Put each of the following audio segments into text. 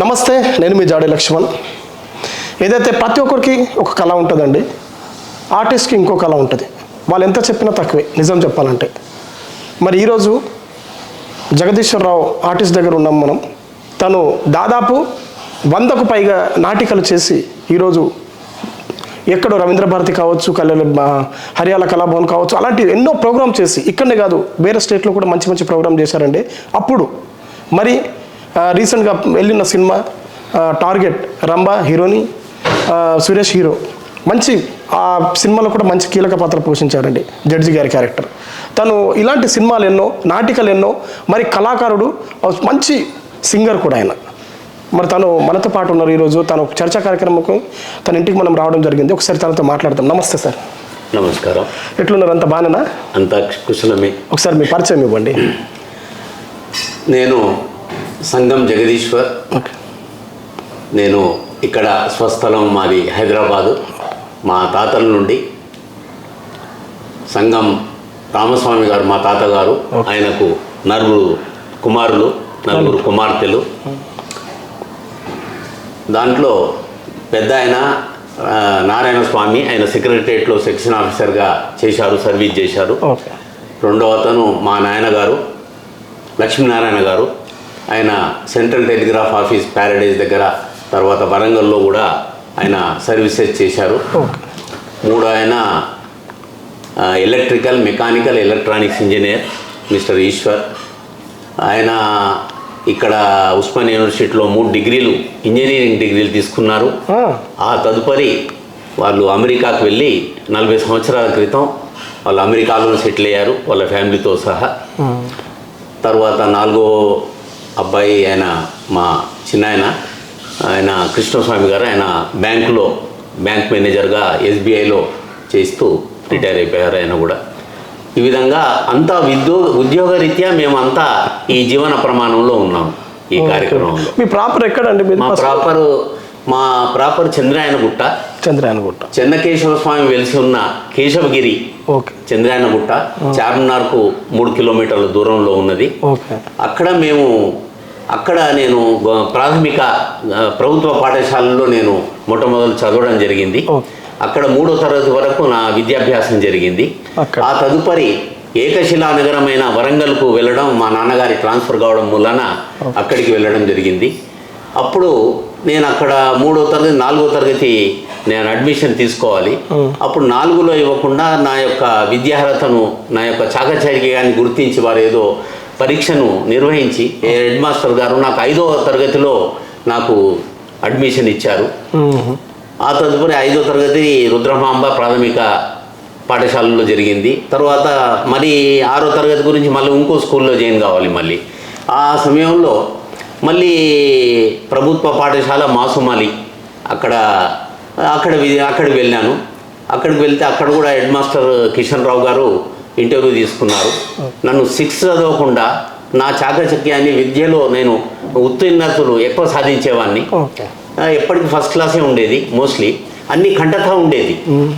నమస్తే, నేను మీ జాడే లక్ష్మణ్. ఏదైతే ప్రతి ఒక్కరికి ఒక కళ ఉంటుందండి, ఆర్టిస్ట్కి ఇంకో కళ ఉంటుంది. వాళ్ళు ఎంత చెప్పినా తక్కువే నిజం చెప్పాలంటే. మరి ఈరోజు జగదీశ్వరరావు ఆర్టిస్ట్ దగ్గర ఉన్నాం మనం. తను దాదాపు 100కు పైగా నాటికలు చేసి ఈరోజు ఎక్కడో రవీంద్ర భారతి కావచ్చు, హరియాల కళాభవన్ కావచ్చు, అలాంటి ఎన్నో ప్రోగ్రామ్ చేసి ఇక్కడనే కాదు వేరే స్టేట్లో కూడా మంచి మంచి ప్రోగ్రామ్ చేశారండి. అప్పుడు మరి రీసెంట్గా వెళ్ళిన సినిమా టార్గెట్, రంభా హీరోని, సురేష్ హీరో. మంచి ఆ సినిమాలో కూడా మంచి కీలక పాత్ర పోషించారండి జడ్జి గారి క్యారెక్టర్. తను ఇలాంటి సినిమాలు ఎన్నో, నాటికలు ఎన్నో, మరి కళాకారుడు, మంచి సింగర్ కూడా ఆయన. మరి తను మనతో పాటు ఉన్నారు ఈరోజు. తను చర్చా కార్యక్రమంకు తన ఇంటికి మనం రావడం జరిగింది. ఒకసారి తనతో మాట్లాడతాం. నమస్తే సార్. నమస్కారం. ఎట్లున్నారు? అంత బాగానేనా? అంత కుశలమే. ఒకసారి మీ పరిచయం ఇవ్వండి. నేను సంగం జగదీశ్వర్. నేను ఇక్కడ స్వస్థలం మాది హైదరాబాదు. మా తాతల నుండి సంగం రామస్వామి గారు మా తాతగారు, ఆయనకు నలుగురు కుమారులు, నలుగురు కుమార్తెలు. దాంట్లో పెద్ద ఆయన నారాయణ స్వామి, ఆయన సెక్రటరియట్లో సెక్షన్ ఆఫీసర్గా చేశారు, సర్వీస్ చేశారు. రెండవ అతను మా నాయనగారు లక్ష్మీనారాయణ గారు, ఆయన సెంట్రల్ టెలిగ్రాఫ్ ఆఫీస్ ప్యారడైజ్ దగ్గర, తర్వాత వరంగల్లో కూడా ఆయన సర్వీసెస్ చేశారు. మూడో ఆయన electrical, mechanical, electronics engineer mister Ishwar. ఆయన ఇక్కడ ఉస్మానియా యూనివర్సిటీలో 3 డిగ్రీలు, ఇంజనీరింగ్ డిగ్రీలు తీసుకున్నారు. ఆ తదుపరి వాళ్ళు అమెరికాకు వెళ్ళి 40 సంవత్సరాల క్రితం వాళ్ళు అమెరికాలో సెటిల్ అయ్యారు వాళ్ళ ఫ్యామిలీతో సహా. తర్వాత 4వ అబ్బాయి ఆయన మా చిన్నాయన, ఆయన కృష్ణస్వామి గారు. ఆయన బ్యాంక్ మేనేజర్గా ఎస్బీఐలో చేస్తూ రిటైర్ అయిపోయారు ఆయన కూడా. ఈ విధంగా అంతా ఉద్యోగరీత్యా మేమంతా ఈ జీవన ప్రమాణంలో ఉన్నాం ఈ కార్యక్రమంలో. మీ ప్రాపర్ ఎక్కడండి? మా ప్రాపర్ చంద్రాయనగుట్ట. చెన్నకేశవ స్వామి వెలిసి ఉన్న కేశవగిరి చంద్రాయనగుట్ట, చార్మినార్కు 3 కిలోమీటర్ల దూరంలో ఉన్నది. అక్కడ నేను ప్రాథమిక ప్రభుత్వ పాఠశాలలో నేను మొట్టమొదలు చదవడం జరిగింది. అక్కడ 3వ తరగతి వరకు నా విద్యాభ్యాసం జరిగింది. ఆ తదుపరి ఏకశిలా నగరమైన వరంగల్కు వెళ్ళడం, మా నాన్నగారి ట్రాన్స్ఫర్ కావడం మూలన అక్కడికి వెళ్ళడం జరిగింది. అప్పుడు నేను అక్కడ 3వ తరగతి 4వ తరగతి నేను అడ్మిషన్ తీసుకోవాలి. అప్పుడు 4లో ఇవ్వకుండా నా యొక్క విద్యార్హతను, నా యొక్క చాకచక్యాన్ని గుర్తించి వారు ఏదో పరీక్షను నిర్వహించి హెడ్ మాస్టర్ గారు నాకు 5వ తరగతిలో నాకు అడ్మిషన్ ఇచ్చారు. ఆ తదుపరి 5వ తరగతి రుద్రమాంబ ప్రాథమిక పాఠశాలలో జరిగింది. తర్వాత మరి 6వ తరగతి గురించి మళ్ళీ ఇంకో స్కూల్లో జాయిన్ కావాలి. మళ్ళీ ఆ సమయంలో మళ్ళీ ప్రభుత్వ పాఠశాల మాసుమాలి అక్కడికి వెళ్ళాను. అక్కడికి వెళ్తే అక్కడ కూడా హెడ్ మాస్టర్ కిషన్ రావు గారు ఇంటర్వ్యూ తీసుకున్నారు. నన్ను 6 చదవకుండా నా చాకచక్యాన్ని విద్యలో నేను ఉత్తీర్ణతలు ఎక్కువ సాధించేవాడిని. ఎప్పటికీ ఫస్ట్ క్లాసే ఉండేది, మోస్ట్లీ అన్ని కంటతా ఉండేది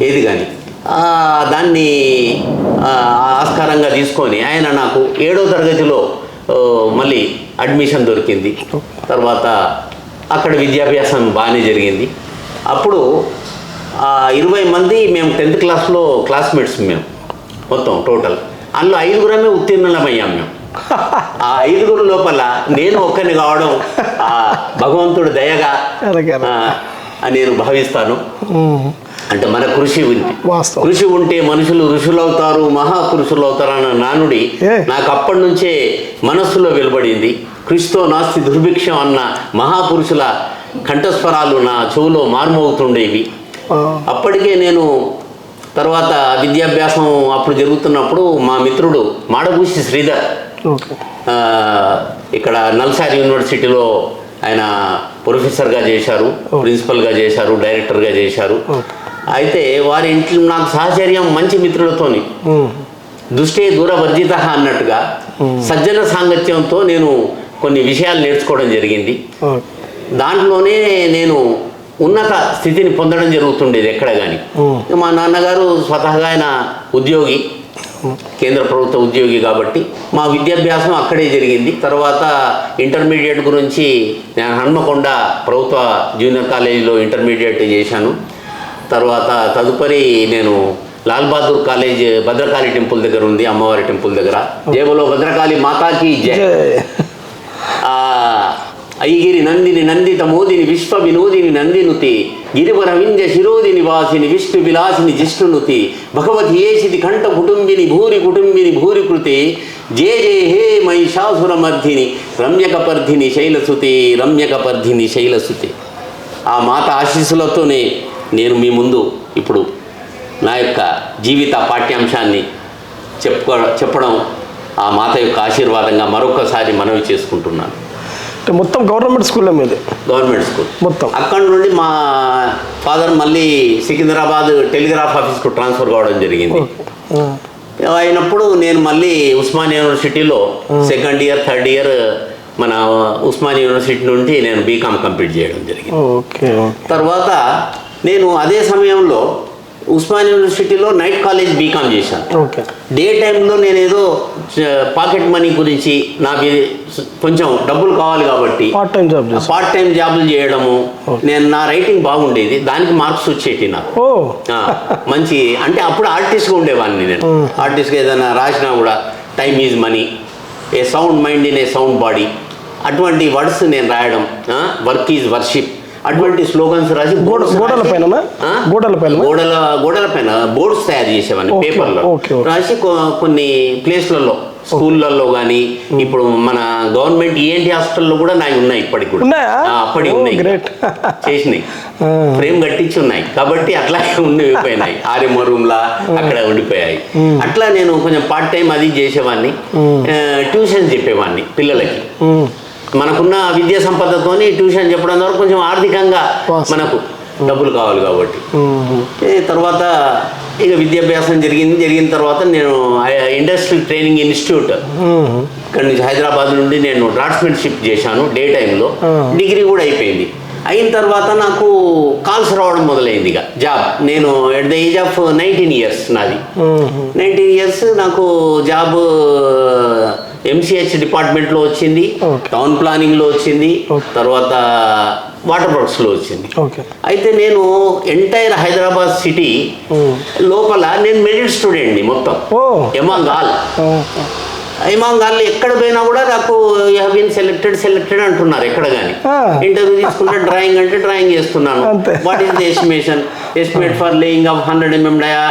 ఏది కానీ. దాన్ని ఆస్కారంగా తీసుకొని ఆయన నాకు 7వ తరగతిలో మళ్ళీ అడ్మిషన్ దొరికింది. తర్వాత అక్కడ విద్యాభ్యాసం బాగానే జరిగింది. అప్పుడు 20 మంది మేము 10th క్లాస్లో క్లాస్మేట్స్, మేము మొత్తం టోటల్ అందులో 5గురమే ఉత్తీర్ణులమయ్యాం మేము. ఆ 5గురు లోపల నేను ఒక్కరిని కావడం భగవంతుడు దయగా నేను భావిస్తాను. అంటే మన కృషి ఉంటే మనుషులు ఋషులవుతారు, మహాపురుషులు అవుతారు అన్న నానుడి నాకు అప్పటి నుంచే మనస్సులో వెలువడింది. కృషితో నాస్తి దుర్భిక్షం అన్న మహాపురుషుల కంఠస్వరాలు నా చెవులో మారుమోగుతుండేవి. అప్పటికే నేను తర్వాత విద్యాభ్యాసం అప్పుడు జరుగుతున్నప్పుడు మా మిత్రుడు మాడభూషి శ్రీధర్ ఇక్కడ నల్సారి యూనివర్సిటీలో ఆయన ప్రొఫెసర్గా చేశారు, ప్రిన్సిపల్గా చేశారు, డైరెక్టర్గా చేశారు. అయితే వారి ఇంట్లో నాకు సహచర్యం మంచి మిత్రులతోని, దుష్టే దూరవర్జిత అన్నట్టుగా సజ్జన సాంగత్యంతో నేను కొన్ని విషయాలు నేర్చుకోవడం జరిగింది. దాంట్లోనే నేను ఉన్నత స్థితిని పొందడం జరుగుతుండేది ఎక్కడ కానీ. మా నాన్నగారు స్వతహాగా ఆయన ఉద్యోగి, కేంద్ర ప్రభుత్వ ఉద్యోగి కాబట్టి మా విద్యాభ్యాసం అక్కడే జరిగింది. తర్వాత ఇంటర్మీడియట్ గురించి నేను హన్మకొండ ప్రభుత్వ జూనియర్ కాలేజీలో ఇంటర్మీడియట్ చేశాను. తర్వాత తదుపరి నేను లాల్ బహదూర్ కాలేజ్ భద్రకాళి టెంపుల్ దగ్గర ఉంది, అమ్మవారి టెంపుల్ దగ్గర. జేబులో భద్రకాళి మాతాకి జై. ఐగిరి నందిని నందిత మోదిని విశ్వ వినోదిని నందినుతి గిరివర వింజ శిరోదిని వాసిని విష్ణు విలాసిని జిష్ణునుతి భగవతి ఏషితి కంఠ కుటుంబిని భూరి కృతి జే జే హే మహిషాసురమర్ధిని రమ్యకపర్ధిని శైలసుతి. ఆ మాత ఆశీస్సులతోనే నేను మీ ముందు ఇప్పుడు నా యొక్క జీవిత పాఠ్యాంశాన్ని చెప్పడం ఆ మాత యొక్క ఆశీర్వాదంగా మరొకసారి మనవి చేసుకుంటున్నాను. మొత్తం గవర్నమెంట్ స్కూల్లో మీది? గవర్నమెంట్ స్కూల్ మొత్తం. అక్కడ నుండి మా ఫాదర్ మళ్ళీ సికింద్రాబాద్ టెలిగ్రాఫ్ ఆఫీస్కు ట్రాన్స్ఫర్ కావడం జరిగింది. అయినప్పుడు నేను మళ్ళీ ఉస్మానియా యూనివర్సిటీలో సెకండ్ ఇయర్ థర్డ్ ఇయర్ మన ఉస్మానియా యూనివర్సిటీ నుండి నేను బీకామ్ కంప్లీట్ చేయడం జరిగింది. తర్వాత నేను అదే సమయంలో ఉస్మానియా యూనివర్సిటీలో నైట్ కాలేజ్ బీకామ్ చేశాను. డే టైంలో నేను ఏదో పాకెట్ మనీ గురించి నాకు కొంచెం డబ్బులు కావాలి కాబట్టి పార్ట్ టైం జాబులు చేయడము. నేను నా రైటింగ్ బాగుండేది, దానికి మార్క్స్ వచ్చేటి నాకు మంచి. అంటే అప్పుడు ఆర్టిస్ట్గా ఉండేవాడిని నేను. ఆర్టిస్ట్గా ఏదైనా రాసినా కూడా time is money, A sound mind in a sound body, అటువంటి వర్డ్స్ నేను రాయడం, వర్క్ ఈజ్ వర్షిప్, అటువంటి స్లోగన్స్ రాసి గోడల పైన బోర్డ్స్ తయారు చేసేవాడిని పేపర్లో రాసి కొన్ని ప్లేస్లలో స్కూళ్ళల్లో కానీ ఇప్పుడు మన గవర్నమెంట్ ఈఎన్టీ హాస్పిటల్లో కూడా నాకు ఉన్నాయి, ఇప్పటికి కూడా అప్పటికి ఉన్నాయి, చేసినాయి, ఫ్రేమ్ కట్టించి ఉన్నాయి. కాబట్టి అట్లాగే ఉండిపోయినాయి, ఆర్ఎంఓ రూమ్లా అక్కడ ఉండిపోయాయి. అట్లా నేను కొంచెం పార్ట్ టైం అది చేసేవాడిని. ట్యూషన్ చెప్పేవాడిని పిల్లలకి. మనకున్న విద్యా సంపదతోని ట్యూషన్ చెప్పడం ద్వారా కొంచెం ఆర్థికంగా మనకు డబ్బులు కావాలి కాబట్టి. తర్వాత ఇక విద్యాభ్యాసం జరిగిన తర్వాత నేను ఇండస్ట్రియల్ ట్రైనింగ్ ఇన్స్టిట్యూట్ ఇక్కడ నుంచి హైదరాబాద్ నుండి నేను డ్రాఫ్ట్స్మెన్షిప్ చేశాను డే టైంలో. డిగ్రీ కూడా అయిపోయింది. అయిన తర్వాత నాకు కాల్స్ రావడం మొదలైంది. ఇక జాబ్ నేను at the age of 19 years నాది. 19 years నాకు జాబ్ MCH డిపార్ట్మెంట్లో వచ్చింది, టౌన్ ప్లానింగ్లో వచ్చింది, తర్వాత వాటర్ వర్క్స్లో వచ్చింది. అయితే నేను ఎంటైర్ హైదరాబాద్ సిటీ లోపల నేను మెరిట్ స్టూడెంట్ని మొత్తం. ఇమాంగాల్లో ఎక్కడ పోయినా కూడా నాకు యూ హ్యావ్ బీన్ సెలెక్టెడ్ అంటున్నారు. ఎక్కడ కానీ ఇంటర్వ్యూ తీసుకుంటే డ్రాయింగ్ అంటే డ్రాయింగ్ చేస్తున్నాను. What is the estimate for laying of 100 mm dia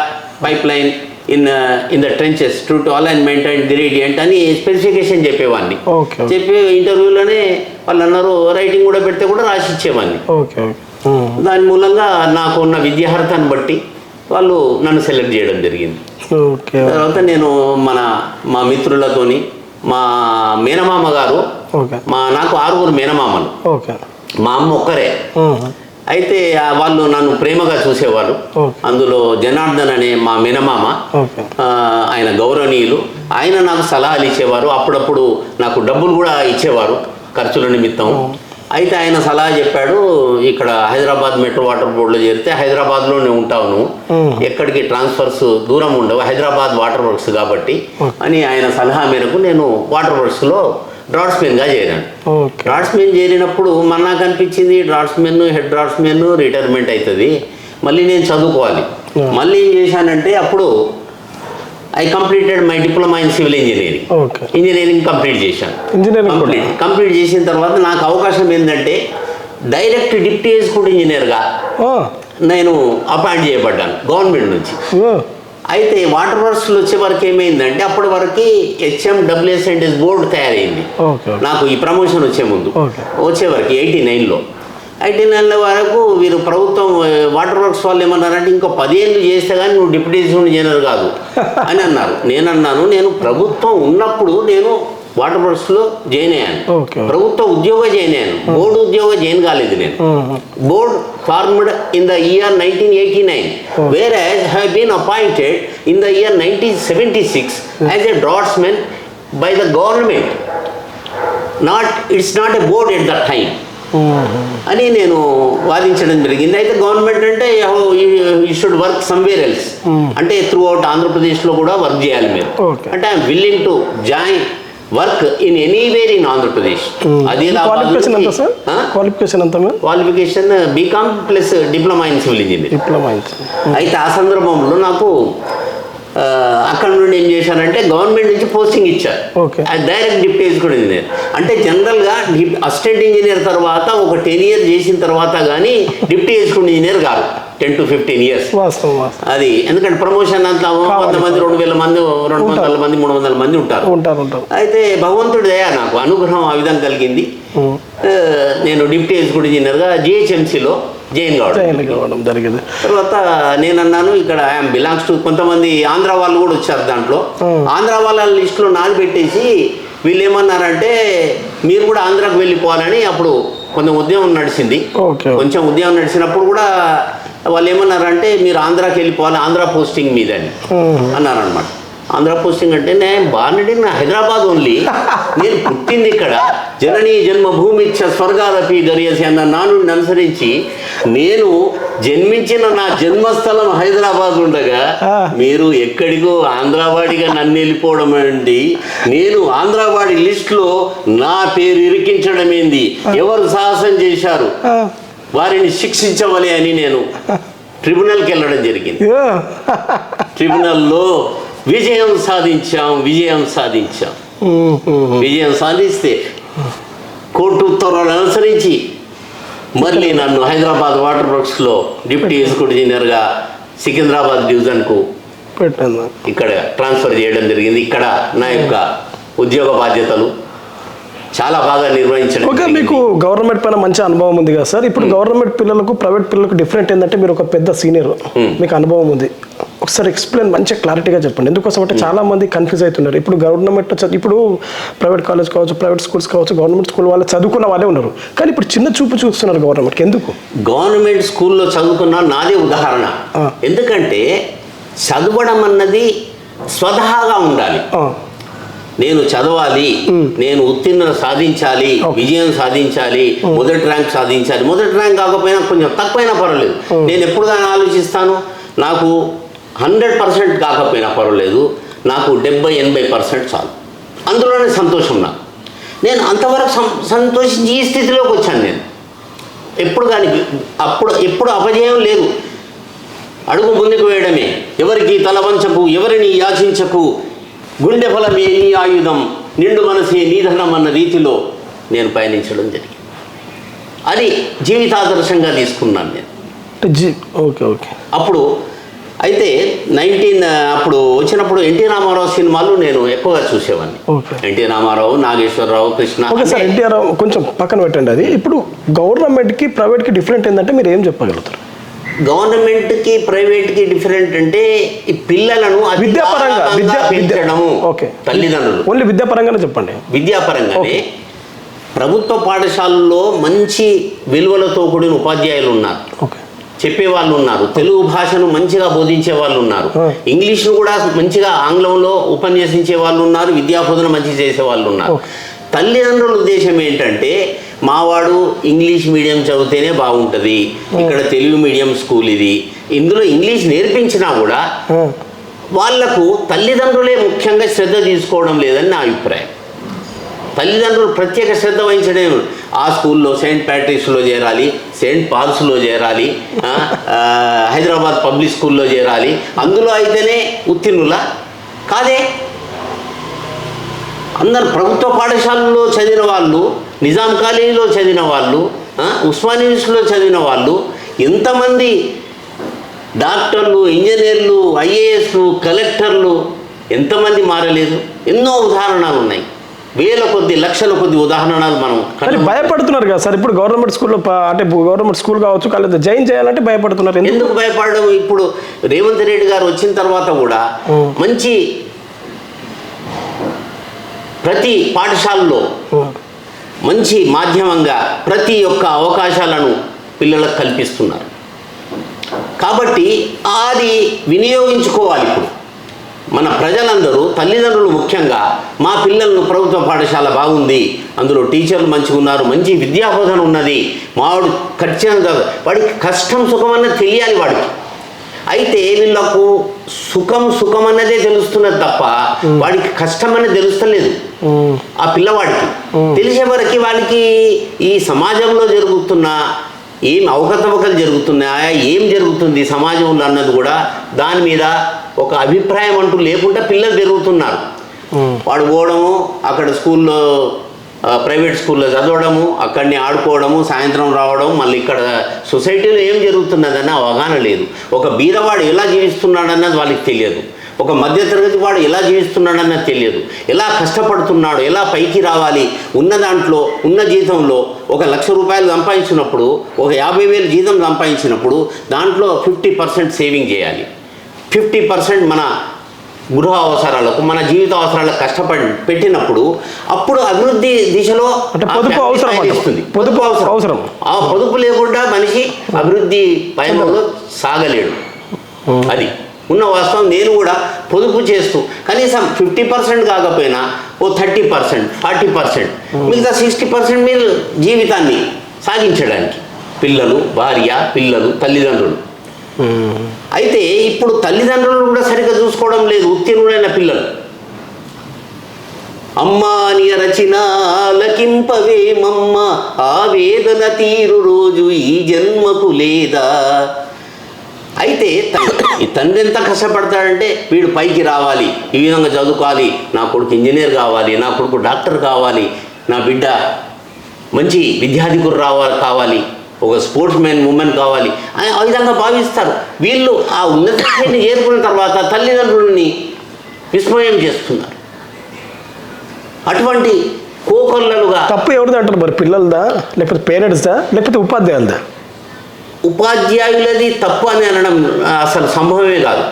pipeline in the trenches to alignment and gradient అని స్పెసిఫికేషన్ చెప్పేవాడిని. చెప్పి ఇంటర్వ్యూలోనే వాళ్ళు అన్నారు రైటింగ్ కూడా పెడితే కూడా రాసి ఇచ్చేవాడిని. దాని మూలంగా నాకు ఉన్న విద్యార్హతను బట్టి వాళ్ళు నన్ను సెలెక్ట్ చేయడం జరిగింది. తర్వాత నేను మా మిత్రులతోని మా మేనమామ గారు, నాకు 6 మేనమామలు, మా అమ్మ ఒక్కరే. అయితే వాళ్ళు నన్ను ప్రేమగా చూసేవాళ్ళు. అందులో జనార్దన్ అనే మా మేనమామ, ఆయన గౌరవనీయులు, ఆయన నాకు సలహాలు ఇచ్చేవారు. అప్పుడప్పుడు నాకు డబ్బులు కూడా ఇచ్చేవారు ఖర్చుల నిమిత్తం. అయితే ఆయన సలహా చెప్పాడు, ఇక్కడ హైదరాబాద్ మెట్రో వాటర్ బోర్డులో చేరితే హైదరాబాద్లోనే ఉంటావు నువ్వు, ఎక్కడికి ట్రాన్స్ఫర్స్ దూరం ఉండవు, హైదరాబాద్ వాటర్ వర్క్స్ కాబట్టి అని ఆయన సలహా మేరకు నేను వాటర్ వర్క్స్లో డ్రాఫ్ట్స్మెన్గా చేరాను. డ్రాఫ్ట్స్మెన్ చేరినప్పుడు నాకు అనిపించింది డ్రాఫ్ట్స్మెన్, హెడ్ డ్రాఫ్ట్స్మెన్ రిటైర్మెంట్ అవుతుంది, మళ్ళీ నేను చదువుకోవాలి. మళ్ళీ ఏం చేశానంటే అప్పుడు I completed my diploma in civil engineering complete చేశాను. కంప్లీట్ చేసిన తర్వాత నాకు అవకాశం ఏంటంటే డైరెక్ట్ డిప్యూటీ ఎగ్జిక్యూటివ్ ఇంజనీర్గా నేను అపాయింట్ చేయబడ్డాను గవర్నమెంట్ నుంచి. అయితే వాటర్ వర్క్స్లో వచ్చే వరకు ఏమైందంటే అప్పటి వరకు HMWS బోర్డు తయారైంది. నాకు ఈ ప్రమోషన్ వచ్చే ముందు వచ్చేవరకు 89 వరకు వీరు ప్రభుత్వం వాటర్ వర్క్స్ వాళ్ళు ఏమన్నారంటే ఇంకో 10 ఏళ్ళు చేస్తే కానీ నువ్వు డిప్యూటీ ఎగ్జిక్యూటివ్ ఇంజనీర్ కాదు అని అన్నారు. నేనన్నాను నేను ప్రభుత్వం ఉన్నప్పుడు నేను వాటర్ వర్క్స్లో జాయిన్ అయ్యాను, ప్రభుత్వ ఉద్యోగ జాయిన్ అయ్యాను, బోర్డు ఉద్యోగ జాయిన్ కాలేదు నేను. Board formed in the year 1989 whereas have been appointed in the year 1976 as a draftsman by the government. It's not a board at that time. అని నేను వాదించడం జరిగింది. అయితే గవర్నమెంట్ అంటే you should work somewhere else, అంటే throughout ఆంధ్రప్రదేశ్లో కూడా work చేయాలి మీరు. అంటే I'm willing to join work in anywhere in Andhra Pradesh. Qualification B Com plus diploma in civil engineering. అయితే ఆ సందర్భంలో నాకు అక్కడ నుండి ఏం చేశానంటే గవర్నమెంట్ నుంచి పోస్టింగ్ ఇచ్చారు. అది డైరెక్ట్ డిప్యూటీ ఎగ్జిక్యూటివ్ ఇంజనీర్. అంటే జనరల్గా అసిస్టెంట్ ఇంజనీర్ తర్వాత ఒక 10 years చేసిన తర్వాత కానీ డిప్యూటీ ఎగ్జిక్యూటివ్ ఇంజనీర్ కాదు, 10 to 15 years. అది ఎందుకంటే ప్రమోషన్ అంతా 100 మంది, 2000 మంది, 200 మంది, 300 మంది ఉంటారు. అయితే భగవంతుడి దయ నాకు అనుగ్రహం ఆ విధంగా కలిగింది. నేను డిప్యూటీ ఎగ్జిక్యూటివ్ ఇంజనీర్గా జిహెచ్ఎంసీలో జాయిన్ కావడం జరిగింది. తర్వాత నేను అన్నాను ఇక్కడ ఐఎమ్ బిలాంగ్స్ టు, కొంతమంది ఆంధ్ర వాళ్ళు కూడా వచ్చారు దాంట్లో. ఆంధ్ర వాళ్ళ లిస్టులో నాది పెట్టేసి వీళ్ళు ఏమన్నారంటే మీరు కూడా ఆంధ్రాకు వెళ్ళిపోవాలని. అప్పుడు కొంచెం ఉద్యమం నడిచింది. కొంచెం ఉద్యమం నడిచినప్పుడు కూడా వాళ్ళు ఏమన్నారంటే మీరు ఆంధ్రాకి వెళ్ళిపోవాలి, ఆంధ్ర పోస్టింగ్ మీద అని అన్నారనమాట. ఆంధ్ర పోస్టింగ్ అంటే నేను బాగా నా హైదరాబాద్ ఓన్లీ, నేను పుట్టింది ఇక్కడ, జననీ జన్మభూమి స్వర్గాలపి గరియసి అన్న నానుడిని అనుసరించి నేను జన్మించిన నా జన్మస్థలం హైదరాబాద్ ఉండగా మీరు ఎక్కడికో ఆంధ్రావాడిగా నన్ను వెళ్ళిపోవడం ఏంటి, నేను ఆంధ్రావాడి లిస్టులో నా పేరు ఇరికించడం ఏంది, ఎవరు సాహసం చేశారు వారిని శిక్షించవాలి అని నేను ట్రిబ్యునల్కి వెళ్ళడం జరిగింది. ట్రిబ్యునల్లో విజయం సాధిస్తే కోర్టు ఉత్తర్వులను అనుసరించి మళ్ళీ నన్ను హైదరాబాద్ వాటర్ వర్క్స్లో డిప్యూటీ ఎగ్జిక్యూటివ్ ఇంజనీర్గా సికింద్రాబాద్ డివిజన్కు ఇక్కడ ట్రాన్స్ఫర్ చేయడం జరిగింది. ఇక్కడ నా యొక్క ఉద్యోగ బాధ్యతలు చాలా బాగా నిర్వహించడం. ఓకే, మీకు గవర్నమెంట్ పైన మంచి అనుభవం ఉంది కదా సార్. ఇప్పుడు గవర్నమెంట్ పిల్లలకు ప్రైవేట్ పిల్లలకు డిఫరెంట్ ఏంటంటే మీరు ఒక పెద్ద సీనియర్, మీకు అనుభవం ఉంది. ఒకసారి ఎక్స్ప్లెయిన్ మంచిగా క్లారిటీగా చెప్పండి. ఎందుకోసం అంటే చాలా మంది కన్ఫ్యూజ్ అవుతున్నారు. ఇప్పుడు గవర్నమెంట్ ఇప్పుడు ప్రైవేట్ కాలేజ్ కావచ్చు, ప్రైవేట్ స్కూల్స్ కావచ్చు, గవర్నమెంట్ స్కూల్ వాళ్ళు చదువుకున్న వాళ్ళే ఉన్నారు. కానీ ఇప్పుడు చిన్న చూపు చూస్తున్నారు గవర్నమెంట్కి. ఎందుకు? గవర్నమెంట్ స్కూల్లో చదువుకున్న నాదే ఉదాహరణ. ఎందుకంటే చదవడం అన్నది స్వతహాగా ఉండాలి. నేను చదవాలి, నేను ఉత్తీర్ణత సాధించాలి, విజయం సాధించాలి, మొదటి ర్యాంక్ సాధించాలి. మొదటి ర్యాంక్ కాకపోయినా కొంచెం తక్కువైనా పర్వాలేదు. నేను ఎప్పుడుగానే ఆలోచిస్తాను నాకు 100% కాకపోయినా పర్వాలేదు, నాకు 70-80% చాలు, అందులోనే సంతోషం. నేను అంతవరకు సంతోషించి ఈ స్థితిలోకి వచ్చాను. నేను ఎప్పుడు కానీ ఎప్పుడు అపజయం లేదు, అడుగు ముందుకు వేయడమే. ఎవరికి తల వంచకు, ఎవరిని యాచించకు, గుండె ఫలమే నీ ఆయుధం, నిండు మనసే నీధనం అన్న రీతిలో నేను పయనించడం జరిగింది. అది జీవితాదర్శంగా తీసుకున్నాను నేను. ఓకే. అప్పుడు అయితే అప్పుడు వచ్చినప్పుడు ఎన్టీ రామారావు సినిమాలు నేను ఎక్కువగా చూసేవాడిని. N T Rama Rao, Nageswara Rao, Krishna. Okay sir, NTR కొంచెం పక్కన పెట్టండి. అది ఇప్పుడు గవర్నమెంట్కి ప్రైవేట్కి డిఫరెంట్ ఏంటంటే మీరు ఏం చెప్పగలుగుతారు? గవర్నమెంట్కి ప్రైవేట్కి డిఫరెంట్ అంటే ఈ పిల్లలను విద్యాపరంగా తల్లిదండ్రులు ఓన్లీ విద్యాపరంగానే చెప్పండి. విద్యాపరంగానే ప్రభుత్వ పాఠశాలల్లో మంచి విలువలతో కూడిన ఉపాధ్యాయులు ఉన్నారు, చెప్పేవాళ్ళు ఉన్నారు, తెలుగు భాషను మంచిగా బోధించే వాళ్ళు ఉన్నారు, ఇంగ్లీష్ను కూడా మంచిగా ఆంగ్లంలో ఉపన్యసించే వాళ్ళు ఉన్నారు, విద్యా బోధన మంచి చేసే వాళ్ళు ఉన్నారు. తల్లిదండ్రుల ఉద్దేశం ఏంటంటే మావాడు ఇంగ్లీష్ మీడియం చదివితేనే బాగుంటుంది, ఇక్కడ తెలుగు మీడియం స్కూల్ ఇది, ఇందులో ఇంగ్లీష్ నేర్పించినా కూడా వాళ్లకు తల్లిదండ్రులే ముఖ్యంగా శ్రద్ధ తీసుకోవడం లేదని నా అభిప్రాయం. తల్లిదండ్రులు ప్రత్యేక శ్రద్ధ వహించడం, ఆ స్కూల్లో సెయింట్ ప్యాట్రిక్స్లో చేరాలి, సెయింట్ పాల్స్లో చేరాలి, హైదరాబాద్ పబ్లిక్ స్కూల్లో చేరాలి, అందులో అయితేనే ఉత్తీర్ణులా కాదే. అందరు ప్రభుత్వ పాఠశాలలో చదివిన వాళ్ళు, నిజాం కాలేజీలో చదివిన వాళ్ళు, ఉస్మానియా యూనివర్సిటీలో చదివిన వాళ్ళు ఎంతమంది డాక్టర్లు, ఇంజనీర్లు, ఐఏఎస్లు, కలెక్టర్లు ఎంతమంది మారలేదు? ఎన్నో ఉదాహరణలు ఉన్నాయి, వేల కొద్ది, లక్షల కొద్ది ఉదాహరణలు మనం. కానీ భయపడుతున్నారు కదా సార్ ఇప్పుడు గవర్నమెంట్ స్కూల్లో, అంటే గవర్నమెంట్ స్కూల్ కావచ్చు, కాలేజ్ జాయిన్ చేయాలంటే భయపడుతున్నారు. ఎందుకు భయపడడం? ఇప్పుడు రేవంత్ రెడ్డి గారు వచ్చిన తర్వాత కూడా మంచి ప్రతి పాఠశాలలో మంచి మాధ్యమంగా ప్రతి ఒక్క అవకాశాలను పిల్లలకు కల్పిస్తున్నారు. కాబట్టి అది వినియోగించుకోవాలి. ఇప్పుడు మన ప్రజలందరూ తల్లిదండ్రులు ముఖ్యంగా మా పిల్లలను ప్రభుత్వ పాఠశాల బాగుంది, అందులో టీచర్లు మంచిగా ఉన్నారు, మంచి విద్యాబోధన ఉన్నది, మావాడు ఖచ్చితంగా వాడికి కష్టం సుఖం అన్నది తెలియాలి వాడికి. అయితే వీళ్ళకు సుఖం అన్నదే తెలుస్తున్నది తప్ప వాడికి కష్టం అనేది తెలుస్తలేదు. ఆ పిల్లవాడికి తెలిసే వరకు వాడికి ఈ సమాజంలో జరుగుతున్న ఏం అవకతవకలు జరుగుతున్నాయా, ఏం జరుగుతుంది సమాజంలో అన్నది కూడా దాని మీద ఒక అభిప్రాయం అంటూ లేకుండా పిల్లలు పెరుగుతున్నారు. వాడు పోవడము, అక్కడ స్కూల్లో ప్రైవేట్ స్కూల్లో చదవడము, అక్కడిని ఆడుకోవడము, సాయంత్రం రావడం, మళ్ళీ ఇక్కడ సొసైటీలో ఏం జరుగుతున్నదన్న అవగాహన లేదు. ఒక బీదవాడు ఎలా జీవిస్తున్నాడన్నది వాళ్ళకి తెలియదు, ఒక మధ్యతరగతి వాడు ఎలా జీవిస్తున్నాడన్నది తెలియదు, ఎలా కష్టపడుతున్నాడు, ఎలా పైకి రావాలి, ఉన్న దాంట్లో ఉన్న జీతంలో 1,00,000 రూపాయలు సంపాదించినప్పుడు, ఒక 50,000 జీతం సంపాదించినప్పుడు దాంట్లో 50% సేవింగ్ చేయాలి. 50% మన గృహ అవసరాలకు, మన జీవిత అవసరాలకు కష్టపడి పెట్టినప్పుడు అప్పుడు అభివృద్ధి దిశలో పొదుపు అవసరం. ఆ పొదుపు లేకుండా మనిషి అభివృద్ధి పయనంలో సాగలేడు. అది ఉన్న వాస్తవం. నేను కూడా పొదుపు చేస్తూ కనీసం 50% కాకపోయినా ఓ 30%, 40%, మిగతా 60% మీరు జీవితాన్ని సాగించడానికి, పిల్లలు, భార్య, పిల్లలు, తల్లిదండ్రులు. అయితే ఇప్పుడు తల్లిదండ్రులు కూడా సరిగ్గా చూసుకోవడం లేదు. ఉత్తీర్ణుడైన పిల్లలు అమ్మా అని రచిన లకింపవేమమ్మ, ఆవేదన తీరు రోజు ఈ జన్మకు లేదా. అయితే ఈ తండ్రి ఎంత కష్టపడతాడంటే వీడు పైకి రావాలి, ఈ విధంగా చదువుకోవాలి, నా కొడుకు ఇంజనీర్ కావాలి, నా కొడుకు డాక్టర్ కావాలి, నా బిడ్డ మంచి విద్యాధికులు కావాలి, ఒక స్పోర్ట్స్ మ్యాన్ ఉమెన్ కావాలి అని ఆ విధంగా భావిస్తారు. వీళ్ళు ఆ ఉన్నత స్థాయిని చేరుకున్న తర్వాత తల్లిదండ్రులని విస్మయం చేస్తున్నారు. అటువంటి కోకొల్లలుగా. తప్పు ఎవరిది అంటారు మరి, పిల్లలదా లేకపోతే పేరెంట్స్దా లేకపోతే ఉపాధ్యాయులదా? ఉపాధ్యాయులది తప్పు అని అనడం అసలు సంభవమే కాదు.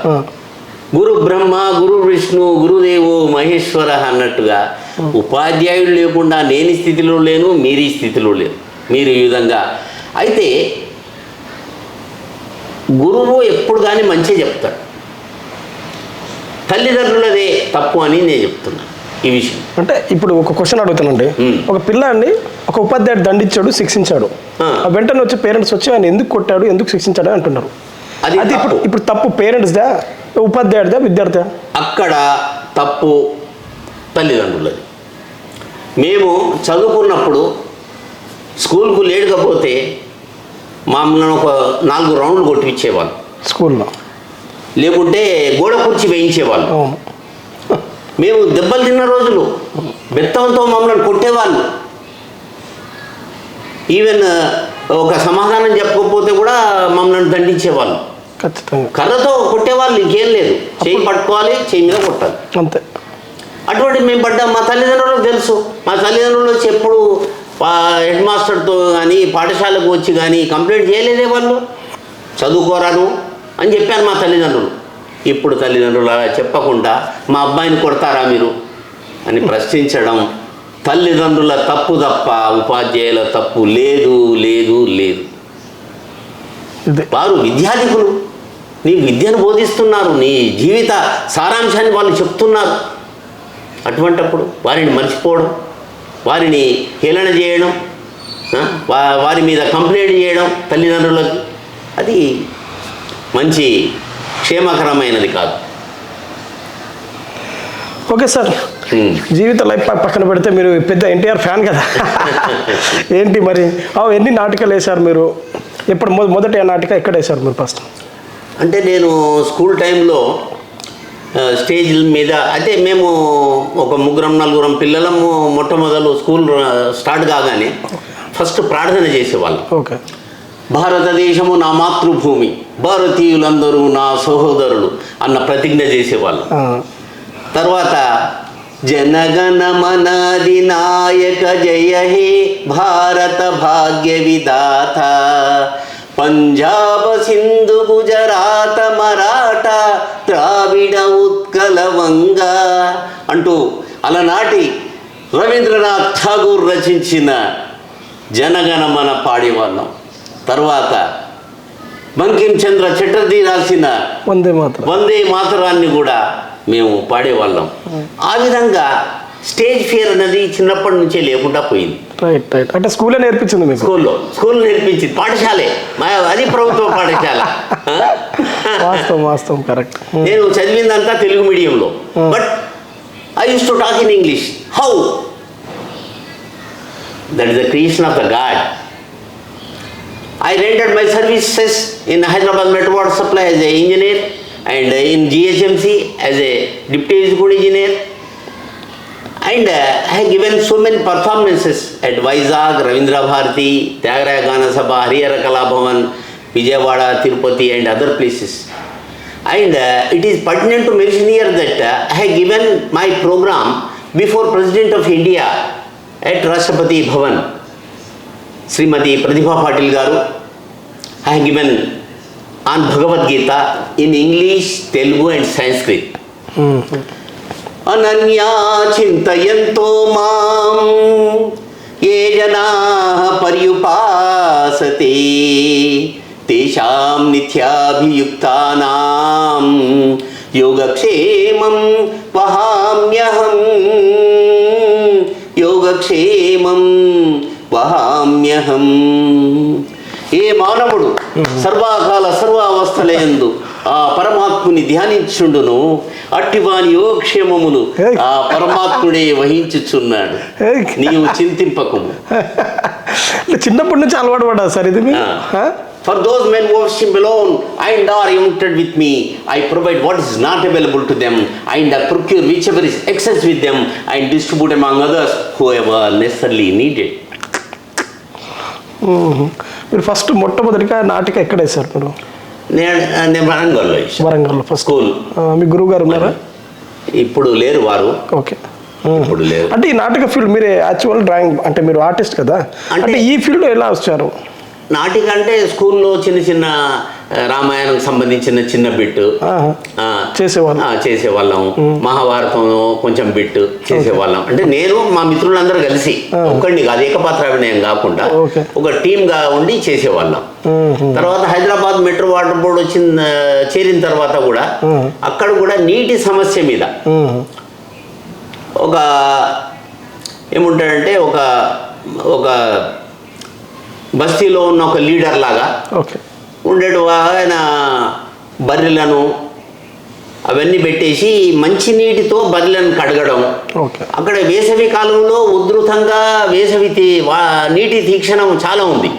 గురు బ్రహ్మ, గురు విష్ణు, గురుదేవో మహేశ్వర అన్నట్టుగా ఉపాధ్యాయులు లేకుండా నేను స్థితిలో లేను, మీరు ఈ స్థితిలో లేరు, మీరు ఈ విధంగా. అయితే గురువు ఎప్పుడు కానీ మంచి చెప్తాడు, తల్లిదండ్రులదే తప్పు అని నేను చెప్తున్నాను ఈ విషయం. అంటే ఇప్పుడు ఒక క్వశ్చన్ అడుగుతానండి. ఒక పిల్లాన్ని ఒక ఉపాధ్యాయుడు దండించాడు, శిక్షించాడు, వెంటనే వచ్చి పేరెంట్స్ వచ్చి ఆయన ఎందుకు కొట్టాడు, ఎందుకు శిక్షించాడు అంటున్నారు. అది ఇప్పుడు తప్పు పేరెంట్స్దా, ఉపాధ్యాయుడిదా, విద్యార్థి? అక్కడ తప్పు తల్లిదండ్రులది. మేము చదువుకున్నప్పుడు స్కూల్కు లేకపోతే మమ్మల్ని ఒక 4 రౌండ్లు కొట్టించేవాళ్ళు స్కూల్లో, లేకుంటే గోడ కుర్చీ వేయించేవాళ్ళు. మేము దెబ్బలు తిన్న రోజులు, బెత్తంతో మమ్మల్ని కొట్టేవాళ్ళు. ఈవెన్ ఒక సమాధానం చెప్పకపోతే కూడా మమ్మల్ని దండించేవాళ్ళు. ఖచ్చితంగా కర్రతో కొట్టేవాళ్ళు, ఇంకేం లేదు, చేయి పట్టుకోవాలి, చేయి మీద కొట్టాలి, అంతే. అటువంటి మేము పడ్డాం. మా తల్లిదండ్రులకు తెలుసు. మా తల్లిదండ్రులు వచ్చి ఎప్పుడు హెడ్ మాస్టర్తో కానీ పాఠశాలకు వచ్చి కానీ కంప్లైంట్ చేయలేదే వాళ్ళు, చదువుకోరాను అని చెప్పాను మా తల్లిదండ్రులు. ఇప్పుడు తల్లిదండ్రులు అలా చెప్పకుండా మా అబ్బాయిని కొడతారా మీరు అని ప్రశ్నించడం తల్లిదండ్రుల తప్పు తప్ప ఉపాధ్యాయుల తప్పు లేదు లేదు లేదు. వారు విద్యార్థికులు, నీ విద్యను బోధిస్తున్నారు, నీ జీవిత సారాంశాన్ని వాళ్ళు చెప్తున్నారు. అటువంటప్పుడు వారిని మర్చిపోవడం, వారిని హేళన చేయడం, వారి మీద కంప్లైంట్ చేయడం తల్లిదండ్రులకి, అది మంచి క్షేమకరమైనది కాదు. ఓకే సార్, జీవిత లైఫ్ పక్కన పెడితే మీరు పెద్ద ఎన్టీఆర్ ఫ్యాన్ కదా. ఏంటి మరి ఎన్ని నాటకాలు వేశారు మీరు? ఎప్పుడు మొదటి నాటిక ఎక్కడ వేశారు మీరు ఫస్ట్? అంటే నేను స్కూల్ టైంలో స్టేజ్ల మీద, అయితే మేము ఒక 3-4 పిల్లలము మొట్టమొదలు స్కూల్ స్టార్ట్ కాగానే ఫస్ట్ ప్రార్థన చేసేవాళ్ళం. ఓకే. భారతదేశము నా మాతృభూమి, భారతీయులందరూ నా సహోదరులు అన్న ప్రతిజ్ఞ చేసేవాళ్ళం. తర్వాత జనగణ మన అధినాయక జయ హే భారత భాగ్య విధాత, పంజాబ్ సింధు గుజరాత మరాఠా ద్రావిడ ఉత్కల వంగ అంటూ అలనాటి రవీంద్రనాథ్ ఠాగూర్ రచించిన జనగణమన పాడేవాళ్ళం. తర్వాత బంకిం చంద్ర చటర్జీ రాసిన వందే మాతరాన్ని కూడా మేము పాడేవాళ్ళం. ఆ విధంగా స్టేజ్ ఫియర్ అనేది చిన్నప్పటి నుంచే లేకుండా పోయింది. Right right. అంటే స్కూలే నేర్పించింది మీకు? స్కూల్ నేర్పించింది, పాఠశాలే అది ప్రభుత్వ పాఠశాల. వాస్తవం వాస్తవం, కరెక్ట్. నేను చదివిందంతా తెలుగు మీడియంలో, but I use to talk in English. How? That is the creation of the God. I rendered my services in Hyderabad Metro Water Supply as an engineer and in GHMC as a deputy executive engineer, and I have given so many performances at Vizag, Ravindra Bharati, Tyagaraja Gana Sabha, Harihara Kala Bhavan, Vijayawada, Tirupati and other places. And it is pertinent to mention here that I have given my program before President of India at Rashtrapati Bhavan, Srimati Pratibha Patil Garu. I have given on Bhagavad Gita in English, Telugu and Sanskrit. Ananya chintayanto mam ye janaah paryupasate tesham nithyabhiyuktanam yogakshemam vahamyaham yogakshemam వహామ్యహం. ఏ మానవుడు సర్వకాల సర్వావస్థలయందు ఆ పరమాత్ముని ధ్యానించుండును, అట్టివాని యోగక్షేమమును ఆ పరమాత్ముడే వహించుచున్నాడు, నీవు చింతింపకము. చిన్నప్పటి నుంచి అలవాటు పడ్డా సార్ ఇది? For those men who worship alone and are united with me, I provide what is not available to them and I procure whichever is excess with them and distribute among others whoever necessarily needed. మీరు first మొట్టమొదటిగా నాటిక ఎక్కడ వేశారు మీరు? నేను వరంగల్లో first school. మీ గురువు గారు ఉన్నారా? ఇప్పుడు లేరు వారు. ఓకే. ఇప్పుడు లేరు. అంటే ఈ నాటిక ఫీల్డ్ మీరే యాక్చువల్ డ్రాయింగ్ అంటే మీరు ఆర్టిస్ట్ కదా, అంటే ఈ ఫీల్డ్ ఎలా వచ్చారు? నాటిక అంటే స్కూల్లో చిన్న చిన్న రామాయణం సంబంధించిన చిన్న బిట్ చేసేవాళ్ళం, మహాభారతం కొంచెం బిట్ చేసేవాళ్ళం. అంటే నేను మా మిత్రులందరూ కలిసి ఒక్కడిని కాదు, ఏకపాత్ర అభినయం కాకుండా ఒక టీమ్గా ఉండి చేసేవాళ్ళం. తర్వాత హైదరాబాద్ మెట్రో వాటర్ బోర్డు చేరిన తర్వాత కూడా అక్కడ కూడా నీటి సమస్య మీద ఒక ఏముంటాడంటే ఒక బస్తీలో ఉన్న ఒక లీడర్ లాగా ఉండేడు. ఆయన బర్రెలను అవన్నీ పెట్టేసి మంచి నీటితో బర్రెలను కడగడం. అక్కడ వేసవి కాలంలో ఉధృతంగా నీటి తీక్షణం చాలా ఉంది.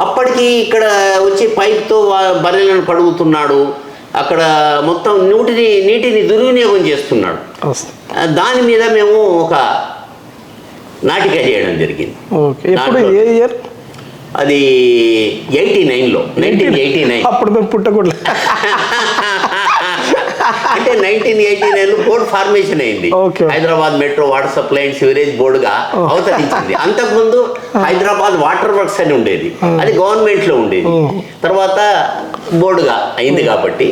అప్పటికి ఇక్కడ వచ్చి పైప్తో బర్రెలను కడుగుతున్నాడు. అక్కడ మొత్తం నీటిని దుర్వినియోగం చేస్తున్నాడు. దాని మీద మేము ఒక నాటిక చేయడం జరిగింది. అది 1989. అప్పుడు మేము పుట్టకూడదు. అంటే 1989 బోర్డు ఫార్మేషన్ అయింది. Hyderabad metro water supply and sewerage బోర్డుగా అవతరించింది. అంతకుముందు హైదరాబాద్ వాటర్ వర్క్స్ అని ఉండేది, అది గవర్నమెంట్ లో ఉండేది. తర్వాత బోర్డుగా అయింది కాబట్టి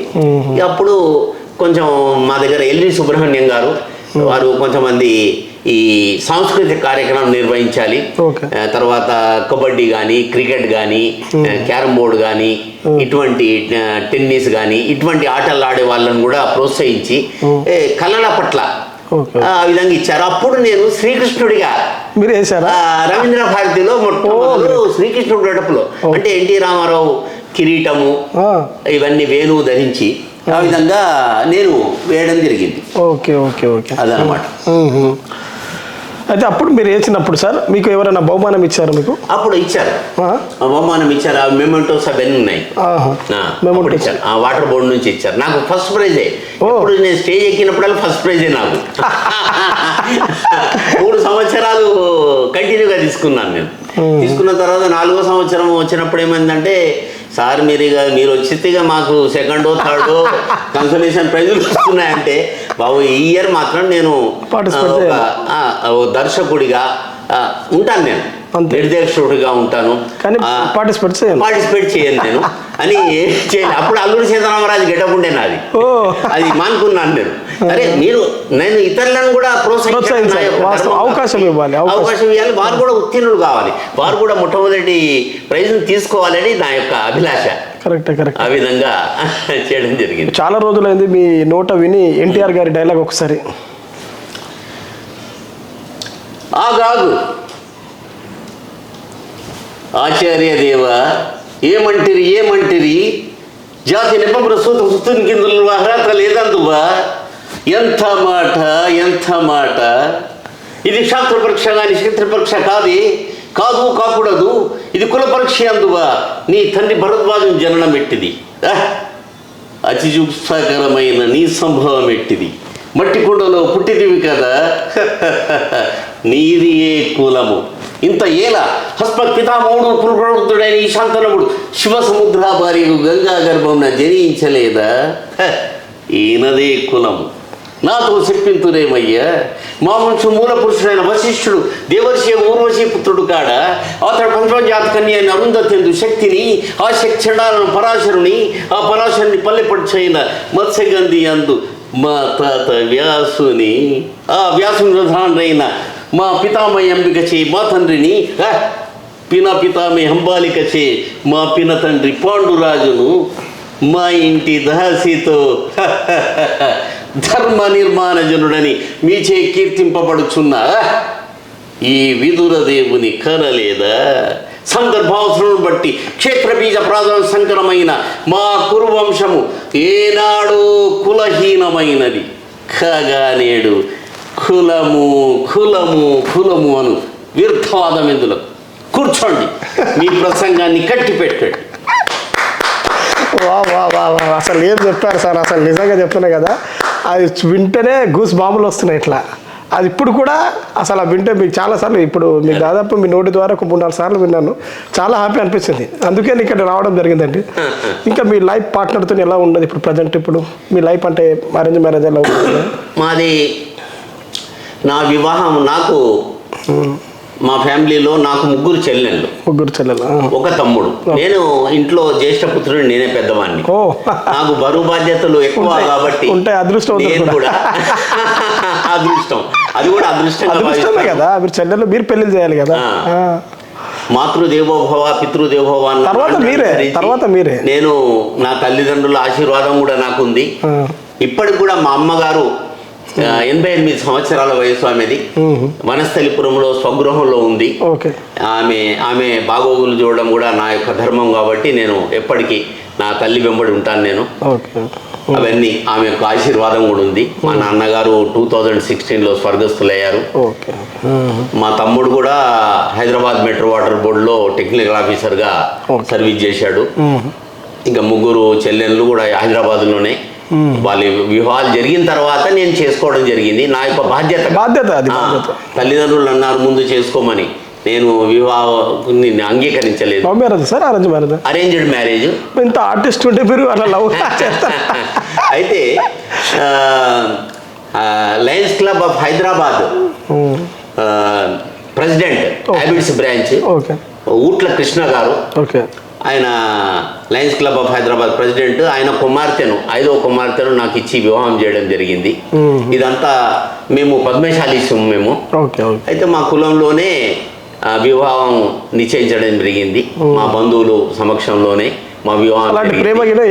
అప్పుడు కొంచెం మా దగ్గర ఎల్వి సుబ్రహ్మణ్యం గారు వారు కొంతమంది ఈ సాంస్కృతిక కార్యక్రమం నిర్వహించాలి. తర్వాత కబడ్డీ కానీ, క్రికెట్ కానీ, క్యారమ్ బోర్డు కానీ, ఇటువంటి టెన్నిస్ కానీ ఇటువంటి ఆటలు ఆడే వాళ్ళని కూడా ప్రోత్సహించి కళల పట్ల ఆ విధంగా ఇచ్చారు. అప్పుడు నేను శ్రీకృష్ణుడిగా రవీంద్ర భారతిలో మొట్టమొదలు శ్రీకృష్ణుడి గడపలో అంటే ఎన్టీ రామారావు కిరీటము ఇవన్నీ వేణువు ధరించి ఆ విధంగా నేను వేయడం జరిగింది. ఓకే ఓకే ఓకే, అదనమాట. అయితే అప్పుడు మీరు వేసినప్పుడు సార్ మీకు ఎవరైనా బహుమానం ఇచ్చారు? మీకు అప్పుడు ఇచ్చారు, బహుమానం ఇచ్చారు. ఆ మెమెంటోస్ అవన్నీ ఉన్నాయి, ఇచ్చారు. ఆ వాటర్ బోర్డు నుంచి ఇచ్చారు. నాకు ఫస్ట్ ప్రైజే. ఇప్పుడు నేను స్టేజ్ ఎక్కినప్పుడల్లా ఫస్ట్ ప్రైజే నాకు. 3 సంవత్సరాలు కంటిన్యూగా తీసుకున్నాను నేను. తీసుకున్న తర్వాత 4వ సంవత్సరం వచ్చినప్పుడు ఏమైందంటే, సార్ మీరు వచ్చిగా మాకు 2nd, 3rd కన్సోలేషన్ ప్రైజులు వస్తున్నాయంటే, బాబు ఈ ఇయర్ మాత్రం నేను దర్శకుడిగా ఉంటాను, నేను నిర్దేశకుడిగా ఉంటాను, పార్టిసిపేట్ చేయను నేను అని చేయను. అప్పుడు అల్లూరి సీతారామరాజు గెటప్ ఉండే నాది, అది మానుకున్నాను నేను. అరే నేను ఇతరులను కూడా ప్రోత్సహించాలి, అవకాశం ఇవ్వాలి, వారు కూడా ఉత్తీర్ణులు కావాలి, వారు కూడా మొట్టమొదటి ప్రైజ్ను తీసుకోవాలని నా యొక్క అభిలాష. కరెక్ట్. ఆ విధంగా చేయడం జరిగింది. చాలా రోజులైంది మీ నోట విని ఎన్టీఆర్ గారి డైలాగ్ ఒకసారి. ఆగాగు ఆచార్య దేవ, ఏమంటిరి జాతి నెపమున సుతుని కింద అర్హత లేదందువా. ఎంత మాట. ఇది శాస్త్ర పరీక్ష కానీ క్షేత్ర పరీక్ష కాకూడదు. ఇది కుల పరీక్ష అందువా. నీ తండ్రి భరద్వాజం జననం ఎట్టిది, అతిజుగుప్సాకరమైన నీ సంభవం ఎట్టిది. మట్టి కుండలో పుట్టిదివి కదా, నీది ఏ కులము. ఇంత ఏలా హస్మత్ పితామహుడు పురుషుడైన ఈ శాంతనముడు శివ సముద్రాబారియు గంగా గర్భంన జనించలేదా. ఈయనదే కులము. నాతో చెప్పింతురేమయ్యా. మా వంశ మూల పురుషుడైన వశిష్ఠుడు దేవర్షి ఊర్వశీ పుత్రుడు కాడ. అతడు పంచమజాత కన్య అయిన అరుంధత్యందు శక్తిని, ఆ శక్తి చండాలను పరాశరుని, ఆ పరాశరుని పల్లెపడిచైన మత్స్యగంధి అందు మా తాత వ్యాసుని, ఆ వ్యాసుని ప్రధానైన మా పితామహి అంబికచే మా తండ్రిని, పితామహి అంబాలికచే మా పిన తండ్రి పాండురాజును, మా ఇంటి దాసితో ధర్మ నిర్మాణ జనుడని మీచే కీర్తింపబడుచున్న ఈ విదురదేవుని కనలేదా. సందర్భావసరం బట్టి క్షేత్రబీజ ప్రాధాన్య సంకరమైన మా కురువంశము ఏనాడు కులహీనమైనది కాగా నేడు కులము అను వ్యర్థవాదం ఎందులో. కూర్చోండి, మీ ప్రసంగాన్ని కట్టి పెట్టండి. వా అసలు ఏం చెప్పారు సార్. అసలు నిజంగా చెప్తున్నా కదా, అది వింటేనే గూస్ బాంబులు వస్తున్నాయి ఇట్లా. అది ఇప్పుడు కూడా అసలు వింటే మీకు చాలాసార్లు, ఇప్పుడు మీకు దాదాపు మీ నోటి ద్వారా ఒక 3-4 సార్లు విన్నాను. చాలా హ్యాపీ అనిపించింది. అందుకే నేను ఇక్కడ రావడం జరిగిందండి. ఇంకా మీ లైఫ్ పార్ట్నర్తో ఎలా ఉండదు ఇప్పుడు ప్రజెంట్? ఇప్పుడు మీ లైఫ్ అంటే అరేంజ్ మ్యారేజ్ ఎలా ఉంటుంది? మాది నా వివాహం, నాకు మా ఫ్యామిలీలో నాకు 3 చెల్లెళ్ళు, ఒక తమ్ముడు. నేను ఇంట్లో జ్యేష్ఠ పుత్రుడు, నేనే పెద్దవాడిని. నాకు బరువు బాధ్యతలు ఎక్కువ కాబట్టి అదృష్టం కూడా అదృష్టం, అది కూడా అదృష్టమే కదా. మీరు చెల్లెళ్ళు, మీరు పెళ్లి చేయాలి కదా. మాతృదేవోభవ పితృదేవోభవ తర్వాత మీరే. నేను నా తల్లిదండ్రుల ఆశీర్వాదం కూడా నాకుంది. ఇప్పటికి కూడా మా అమ్మగారు 88 సంవత్సరాల వయసు ఆమెది. వనస్థలిపురంలో స్వగృహంలో ఉంది. ఆమె బాగోగులు చూడడం కూడా నా యొక్క ధర్మం కాబట్టి నేను ఎప్పటికీ నా తల్లి వెంబడి ఉంటాను నేను. అవన్నీ ఆమె యొక్క ఆశీర్వాదం కూడా ఉంది. మా నాన్నగారు 2016లో స్వర్గస్థులయ్యారు. మా తమ్ముడు కూడా హైదరాబాద్ మెట్రో వాటర్ బోర్డులో టెక్నికల్ ఆఫీసర్గా సర్వీస్ చేశాడు. ఇంకా 3 చెల్లెళ్ళు కూడా హైదరాబాద్లోనే. వాళ్ళ వివాహాలు జరిగిన తర్వాత నేను చేసుకోవడం జరిగింది. నా యొక్క బాధ్యత తల్లిదండ్రులు అన్నారు ముందు చేసుకోమని. నేను వివాహాన్ని అంగీకరించలేదు. Arranged marriage. ఇంత ఆర్టిస్ట్ ఉంటే మీరు అలా లవ్ అయితే Lions club of Hyderabad president, habits branch Ootla Krishna గారు, ఆయన Lions club of Hyderabad president. ఆయన కుమార్తెను, 5వ కుమార్తెను నాకు ఇచ్చి వివాహం చేయడం జరిగింది. ఇదంతా మేము పద్మశాలీసం మేము. అయితే మా కులంలోనే వివాహం నిశ్చయించడం జరిగింది. మా బంధువులు సమక్షంలోనే మా వివాహం.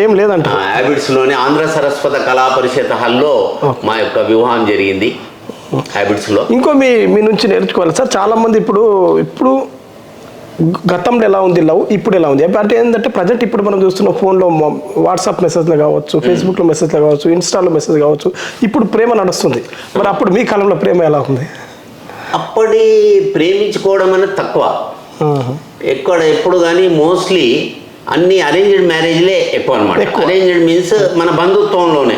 ఏం లేదంట. హ్యాబిట్స్ లోనే ఆంధ్ర సరస్వత కళా పరిషత్ హాల్లో మా యొక్క వివాహం జరిగింది. హ్యాబిట్స్ లో ఇంకో మీ నుంచి నేర్చుకోవాలి సార్. చాలా మంది ఇప్పుడు గతంలో ఎలా ఉంది లవ్, ఇప్పుడు ఎలా ఉంది అంటే ఏంటంటే ప్రజెంట్ ఇప్పుడు మనం చూస్తున్న ఫోన్లో వాట్సాప్ మెసేజ్లు కావచ్చు, ఫేస్బుక్లో మెసేజ్లు కావచ్చు, ఇన్స్టాలో మెసేజ్ కావచ్చు, ఇప్పుడు ప్రేమ నడుస్తుంది. మరి అప్పుడు మీ కాలంలో ప్రేమ ఎలా ఉంది? అప్పటి ప్రేమించుకోవడం అనేది తక్కువ, ఎప్పుడు కానీ మోస్ట్లీ అన్ని అరేంజ్డ్ మ్యారేజ్లే ఎక్కువ అనమాట. అరేంజ్డ్ మీన్స్ మన బంధుత్వంలోనే.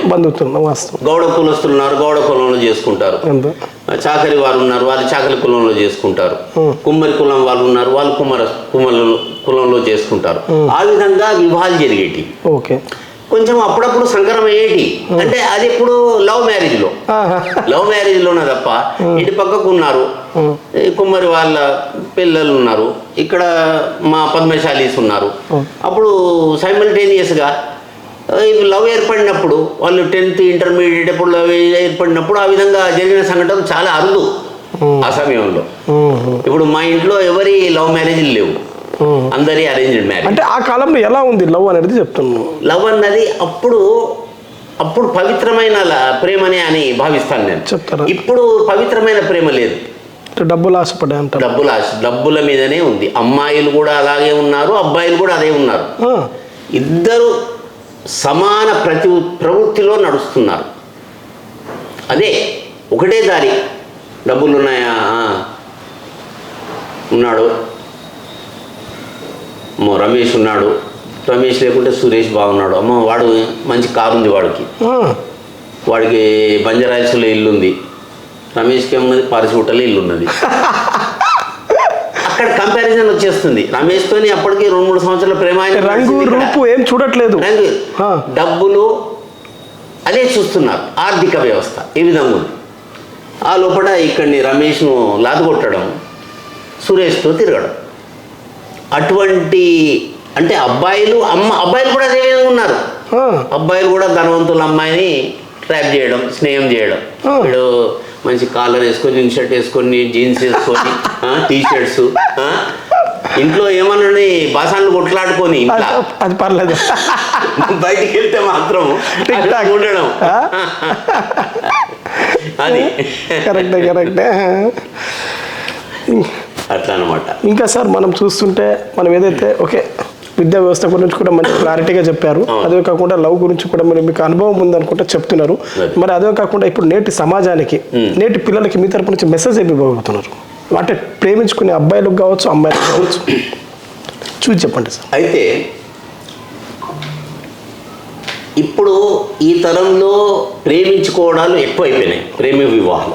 గౌడ కులస్తులు ఉన్నారు, గౌడ కులంలో చేసుకుంటారు. చాకలి వారు ఉన్నారు, వాళ్ళు చాకలి కులంలో చేసుకుంటారు. కుమ్మరి కులం వాళ్ళు ఉన్నారు, వాళ్ళు కులంలో చేసుకుంటారు. ఆ విధంగా వివాహాలు జరిగేటి. కొంచెం అప్పుడప్పుడు సంకరం అయ్యేటి. అంటే అది ఇప్పుడు లవ్ మ్యారేజ్లోనే తప్ప ఇటు పక్కకు ఉన్నారు కుమ్మరి వాళ్ళ పిల్లలు ఉన్నారు, ఇక్కడ మా పద్మశాలీస్ ఉన్నారు. అప్పుడు సైమల్టేనియస్గా లవ్ ఏర్పడినప్పుడు వాళ్ళు 10th ఇంటర్మీడియట్ అప్పుడు లవ్ ఏర్పడినప్పుడు ఆ విధంగా జరిగిన సంఘటనలు చాలా అరుదు ఆ సమయంలో. ఇప్పుడు మా ఇంట్లో ఎవరి లవ్ మ్యారేజ్లు లేవు. అందరి అరేంజ్డ్ మ్యారేజ్. అంటే ఆ కాలంలో ఎలా ఉంది లవ్ అనేది చెప్తున్నాను. లవ్ అన్నది అప్పుడు పవిత్రమైన ప్రేమనే అని భావిస్తాను నేను. చెప్తారా? ఇప్పుడు పవిత్రమైన ప్రేమ లేదు, డబ్బులు ఆశపడే అంటారు. డబ్బుల మీదనే ఉంది. అమ్మాయిలు కూడా అలాగే ఉన్నారు, అబ్బాయిలు కూడా అదే ఉన్నారు. ఇద్దరు సమాన ప్రవృత్తిలో నడుస్తున్నారు. అదే ఒకటే దారి. డబ్బులు ఉన్నాయా, ఉన్నాడు, రమేష్ ఉన్నాడు, రమేష్ లేకుంటే సురేష్ బాగున్నాడు, అమ్మ వాడు మంచి కారు ఉంది, వాడికి బంజారాయిల్స్లో ఇల్లు ఉంది, రమేష్కి ఏమున్నది పారిశుట్టలో ఇల్లు ఉన్నది. అక్కడ కంపారిజన్ వచ్చేస్తుంది. రమేష్తోని అప్పటికి 2-3 సంవత్సరాల ప్రేమ, రంగు రూపు ఏం చూడట్లేదు, డబ్బులు అదే చూస్తున్నారు. ఆర్థిక వ్యవస్థ ఏ విధంగా ఉంది. ఆ లోపల ఇక్కడిని రమేష్ను లాదగొట్టడం, సురేష్తో తిరగడం, అటువంటి అంటే అబ్బాయిలు కూడా అదే విధంగా ఉన్నారు. అబ్బాయిలు కూడా ధనవంతుల అమ్మాయిని ట్రాప్ చేయడం, స్నేహం చేయడం. వీడు మంచి కాలర్ వేసుకొని, ఇన్షర్ట్ వేసుకొని, జీన్స్ వేసుకొని, టీ షర్ట్స్, ఇంట్లో ఏమన్నా బాసాన్లు కొట్లాడుకొని అది పర్లేదు, బయటికి వెళ్తే మాత్రం ఉండడం. అది కరెక్టే అట్లా అనమాట. ఇంకా సార్ మనం చూస్తుంటే మనం ఏదైతే ఓకే విద్యా వ్యవస్థ గురించి కూడా మంచి క్లారిటీగా చెప్పారు. అదే కాకుండా లవ్ గురించి కూడా మరి మీకు అనుభవం ఉందనుకుంటే చెప్తున్నారు. మరి అదే కాకుండా ఇప్పుడు నేటి సమాజానికి, నేటి పిల్లలకి మీ తరపు నుంచి మెసేజ్ ఏమి ఇవ్వబోతున్నారు? అంటే ప్రేమించుకునే అబ్బాయిలకు కావచ్చు, అమ్మాయిలకు కావచ్చు, చూసి చెప్పండి సార్. అయితే ఇప్పుడు ఈ తరంలో ప్రేమించుకోవడాలు ఎక్కువ అయిపోయినాయి. ప్రేమ వివాహం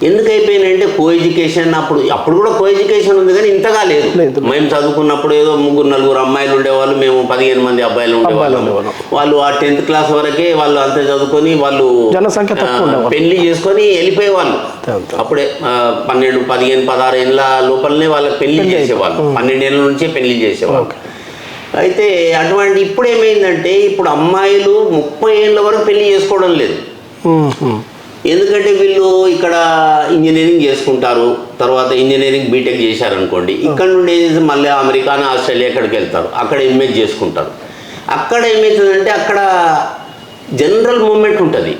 ఎందుకు అయిపోయినాయి అంటే కో ఎడ్యుకేషన్. అప్పుడు కూడా కో ఎడ్యుకేషన్ ఉంది, కానీ ఇంతగా లేదు. మేము చదువుకున్నప్పుడు ఏదో 3-4 అమ్మాయిలు ఉండేవాళ్ళు, మేము 15 మంది అబ్బాయిలు ఉండేవాళ్ళం. వాళ్ళు ఆ 10th క్లాస్ వరకే వాళ్ళు అంతే చదువుకొని వాళ్ళు జనసంఖ్య పెళ్లి చేసుకొని వెళ్ళిపోయేవాళ్ళు. అప్పుడే 12, 15, 16 ఏళ్ళ లోపలనే వాళ్ళకి పెళ్లి చేసేవాళ్ళు. 12 ఏళ్ళ నుంచే పెళ్లి చేసేవాళ్ళు. అయితే అటువంటి ఇప్పుడు ఏమైందంటే ఇప్పుడు అమ్మాయిలు 30 ఏళ్ళ వరకు పెళ్లి చేసుకోవడం లేదు. ఎందుకంటే వీళ్ళు ఇక్కడ ఇంజనీరింగ్ చేసుకుంటారు, తర్వాత ఇంజనీరింగ్ బీటెక్ చేశారనుకోండి, ఇక్కడ నుండి మళ్ళీ అమెరికా, ఆస్ట్రేలియా ఎక్కడికి వెళ్తారు, అక్కడ ఎంఎస్ చేసుకుంటారు. అక్కడ ఏమవుతుందంటే అక్కడ జనరల్ మూమెంట్ ఉంటుంది,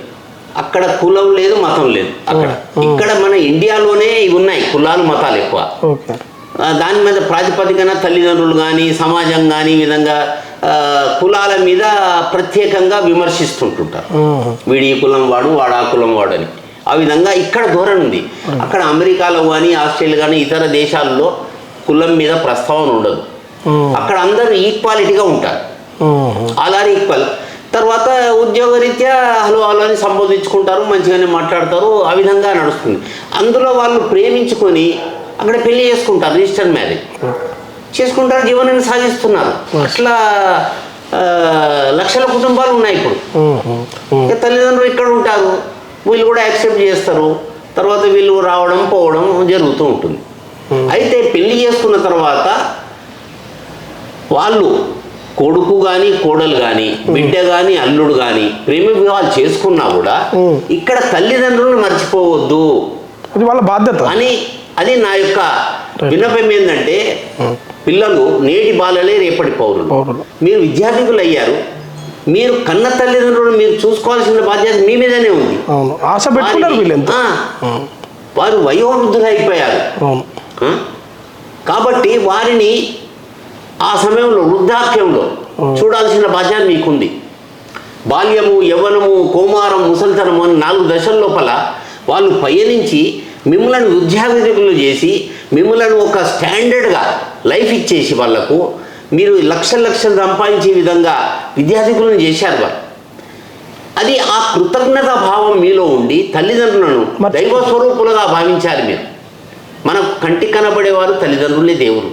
అక్కడ కులం లేదు, మతం లేదు. అక్కడ ఇక్కడ మన ఇండియాలోనే ఇవి ఉన్నాయి, కులాలు మతాలు ఎక్కువ. దాని మీద ప్రాతిపదికన తల్లిదండ్రులు కానీ సమాజం కానీ ఈ విధంగా కులాల మీద ప్రత్యేకంగా విమర్శిస్తుంటుంటారు. వీడి ఈ కులం వాడు, వాడు ఆ కులం వాడు అని. ఆ విధంగా ఇక్కడ ధోరణి ఉంది. అక్కడ అమెరికాలో కానీ ఆస్ట్రేలియా కానీ ఇతర దేశాల్లో కులం మీద ప్రస్తావన ఉండదు. అక్కడ అందరూ ఈక్వాలిటీగా ఉంటారు, అలానే ఈక్వల్. తర్వాత ఉద్యోగరీత్యా హలో అని సంబోధించుకుంటారు, మంచిగానే మాట్లాడతారు, ఆ విధంగా నడుస్తుంది. అందులో వాళ్ళు ప్రేమించుకొని అక్కడ పెళ్లి చేసుకుంటారు, రిజిస్టర్ మ్యారేజ్ చేసుకుంటారు, జీవనాన్ని సాగిస్తున్నారు. అట్లా లక్షల కుటుంబాలు ఉన్నాయి ఇప్పుడు. తల్లిదండ్రులు ఇక్కడ ఉంటారు, వీళ్ళు కూడా యాక్సెప్ట్ చేస్తారు, తర్వాత వీళ్ళు రావడం పోవడం జరుగుతూ ఉంటుంది. అయితే పెళ్లి చేసుకున్న తర్వాత వాళ్ళు కొడుకు కానీ కోడలు కానీ బిడ్డ కానీ అల్లుడు కానీ ప్రేమ వివాహాలు చేసుకున్నా కూడా ఇక్కడ తల్లిదండ్రులను మర్చిపోవద్దు, అది వాళ్ళ బాధ్యత అని. అది నా యొక్క విన్నపం. ఏంటంటే పిల్లలు నేటి బాలలే రేపటి పౌరులు. మీరు విద్యార్థికులు అయ్యారు, మీరు కన్న తల్లిదండ్రులు మీరు చూసుకోవాల్సిన బాధ్యత మీ మీదనే ఉంది. వారు వయోవృద్ధులు అయిపోయారు కాబట్టి వారిని ఆ సమయంలో వృద్ధాప్యంలో చూడాల్సిన బాధ్యత మీకుంది. బాల్యము, యవ్వనము, కౌమారం, ముసలితనము అని 4 దశల లోపల వాళ్ళు పయనించి మిమ్మల్ని విద్యార్థికులు చేసి మిమ్మల్ని ఒక స్టాండర్డ్గా లైఫ్ ఇచ్చేసి వాళ్లకు మీరు లక్షలు సంపాదించే విధంగా విద్యార్థికులను చేశారు వాళ్ళు. అది ఆ కృతజ్ఞత భావం మీలో ఉండి తల్లిదండ్రులను దైవ స్వరూపులుగా భావించారు మీరు. మనకు కంటికి కనబడేవారు తల్లిదండ్రులే దేవుడు.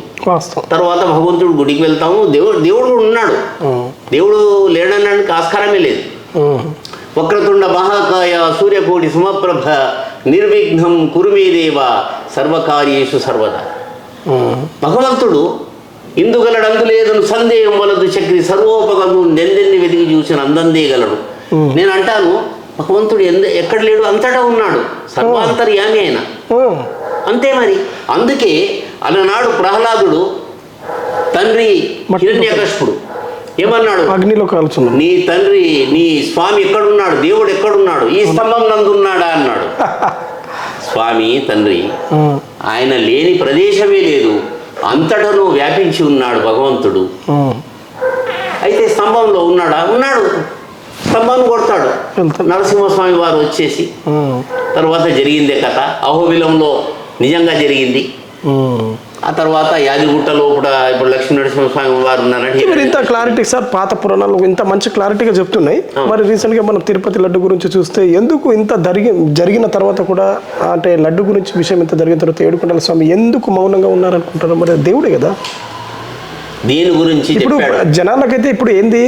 తర్వాత భగవంతుడు గుడికి వెళ్తాము, దేవుడు ఉన్నాడు, దేవుడు లేడనడానికి ఆస్కారమే లేదు. వక్రతుండ మహాకాయ సూర్యకోటి సమప్రభ నిర్విఘ్నం కురుమేదేవ సర్వకార్యేషు సర్వదా. భగవంతుడు ఇందుగలడు లేదని సందేహం వలదు చక్రి సర్వోపగము నెందెన్ని వెతికి చూసిన అందందేయగలడు. నేను అంటాను భగవంతుడు ఎక్కడ లేడు, అంతటా ఉన్నాడు, సర్వాంతర్యామి ఆయన. అంతే మరి. అందుకే అలనాడు ప్రహ్లాదుడు తండ్రి హిరణ్యకశిపుడు ఏమన్నాడు? అగ్నిలో కాల్చున్నాడు. నీ తండ్రి నీ స్వామి ఎక్కడున్నాడు, దేవుడు ఎక్కడున్నాడు, ఈ స్తంభం నందున్నాడా అన్నాడు. స్వామి తండ్రి ఆయన లేని ప్రదేశమే లేదు, అంతటను వ్యాపించి ఉన్నాడు భగవంతుడు. అయితే స్తంభంలో ఉన్నాడా? ఉన్నాడు. స్తంభాన్ని కొడతాడు. నరసింహస్వామి వారు వచ్చేసి తర్వాత జరిగిందే కథ. అహోబిలంలో నిజంగా జరిగింది. ఆ తర్వాత యాదిగుట్ట లోపల ఇప్పుడు లక్ష్మీ నరసింహస్వామి వారు ఉన్నారంటే మీరు ఇంత క్లారిటీ సార్, పాత పురాణాలు ఇంత మంచి క్లారిటీగా చెప్తున్నాయి. మరి రీసెంట్గా మనం తిరుపతి లడ్డు గురించి చూస్తే ఎందుకు ఇంత జరిగిన తర్వాత కూడా, అంటే లడ్డు గురించి విషయం ఇంత జరిగిన తర్వాత ఏడుకొండల స్వామి ఎందుకు మౌనంగా ఉన్నారనుకుంటారు? మరి దేవుడే కదా. దీని గురించి ఇప్పుడు జనాలకైతే ఇప్పుడు ఏంది,